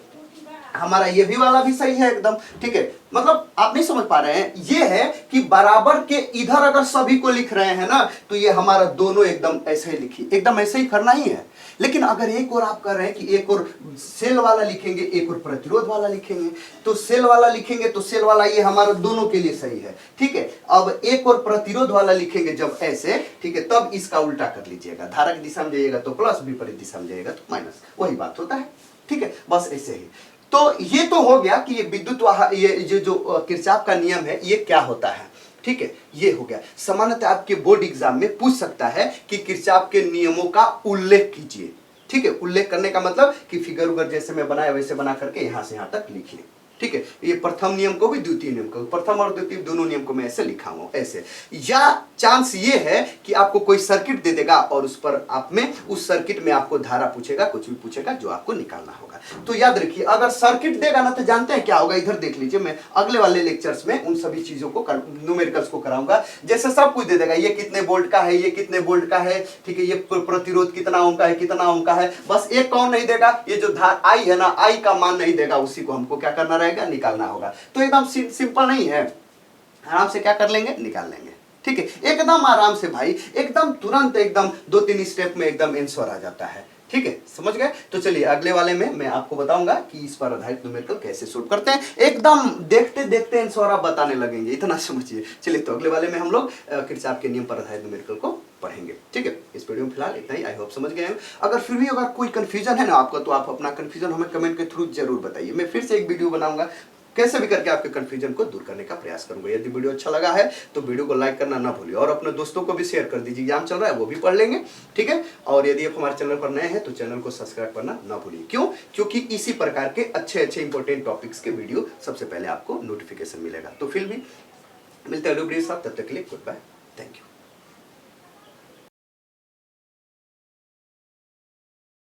हमारा ये भी वाला भी सही है एकदम, ठीक है। मतलब आप नहीं समझ पा रहे हैं, ये है कि बराबर के इधर अगर सभी को लिख रहे हैं ना, तो ये हमारा दोनों एकदम ऐसे ही लिखिए, एकदम ऐसे ही करना ही है। लेकिन अगर एक और आप कर रहे हैं कि एक और सेल वाला लिखेंगे, एक और प्रतिरोध वाला लिखेंगे, तो सेल वाला लिखेंगे तो सेल वाला ये हमारा दोनों के लिए सही है, ठीक है। अब एक और प्रतिरोध वाला लिखेंगे जब ऐसे, ठीक है, तब इसका उल्टा कर लीजिएगा। धारा की दिशा में जाइएगा तो प्लस, विपरीत दिशा में जाइएगा तो माइनस, वही बात होता है, ठीक है। बस ऐसे ही। तो ये तो हो गया कि ये विद्युत वाहक, ये जो किरचॉफ का नियम है ये क्या होता है, ठीक है, ये हो गया। सामान्यतः आपके बोर्ड एग्जाम में पूछ सकता है कि किरचॉफ के नियमों का उल्लेख कीजिए, ठीक है। उल्लेख करने का मतलब कि फिगर उगर जैसे मैं बनाया वैसे बना करके यहां से यहां तक लिखिए, ठीक है। ये प्रथम नियम को भी, द्वितीय नियम को, प्रथम और द्वितीय दोनों नियम को मैं ऐसे लिखा हूं, ऐसे। या चांस ये है कि आपको कोई सर्किट दे देगा और उस पर आप में, उस सर्किट में आपको धारा पूछेगा, कुछ भी पूछेगा जो आपको निकालना होगा। तो याद रखिए, अगर सर्किट देगा ना तो जानते हैं क्या होगा? इधर देख लीजिए, मैं अगले वाले लेक्चर्स में उन सभी चीजों को, न्यूमेरिकल्स को कराऊंगा। जैसे सब कुछ दे देगा, ये कितने वोल्ट का है, ये कितने वोल्ट का है, ठीक है, ये प्रतिरोध कितना ओम का है, कितना ओम का है। बस एक कौन नहीं देगा? ये जो आई है ना, आई का मान नहीं देगा, उसी को हमको क्या करना रहेगा? निकालना होगा। तो एकदम सिंपल नहीं है, आराम से क्या कर लेंगे? निकाल लेंगे, ठीक है, एकदम आराम से भाई, एकदम तुरंत, एकदम 2-3 स्टेप में एकदम आंसर आ जाता है, ठीक है, समझ गए? तो चलिए अगले वाले में मैं आपको बताऊंगा कि इस पर आधारित न्यूमेरिकल कैसे सोल्व करते हैं। एकदम देखते देखते आंसर आप बताने लगेंगे, इतना समझिए। चलिए तो अगले वाले में हम लोग किरचॉफ के नियम पर आधारित न्यूमेरिकल को पढ़ेंगे, ठीक है। इस वीडियो में फिलहाल इतना ही, आई होप समझ गए हैं। अगर फिर भी अगर कोई कंफ्यूजन है ना आपका, तो आप अपना कंफ्यूजन हमें कमेंट के थ्रू जरूर बताइए। मैं फिर से एक वीडियो बनाऊंगा, कैसे भी करके आपके कंफ्यूजन को दूर करने का प्रयास करूंगा। यदि वीडियो अच्छा लगा है तो वीडियो को लाइक करना ना भूलिए, और अपने दोस्तों को भी शेयर कर दीजिए। एग्जाम चल रहा है, वो भी पढ़ लेंगे, ठीक है। और यदि आप हमारे चैनल पर नए हैं तो चैनल को सब्सक्राइब करना ना भूलिए। क्यों? क्योंकि इसी प्रकार के अच्छे अच्छे इंपॉर्टेंट टॉपिक्स के वीडियो सबसे पहले आपको नोटिफिकेशन मिलेगा। तो फिर भी मिलते हैं अगले वीडियो के साथ, तब तक के लिए गुड बाय, थैंक यू।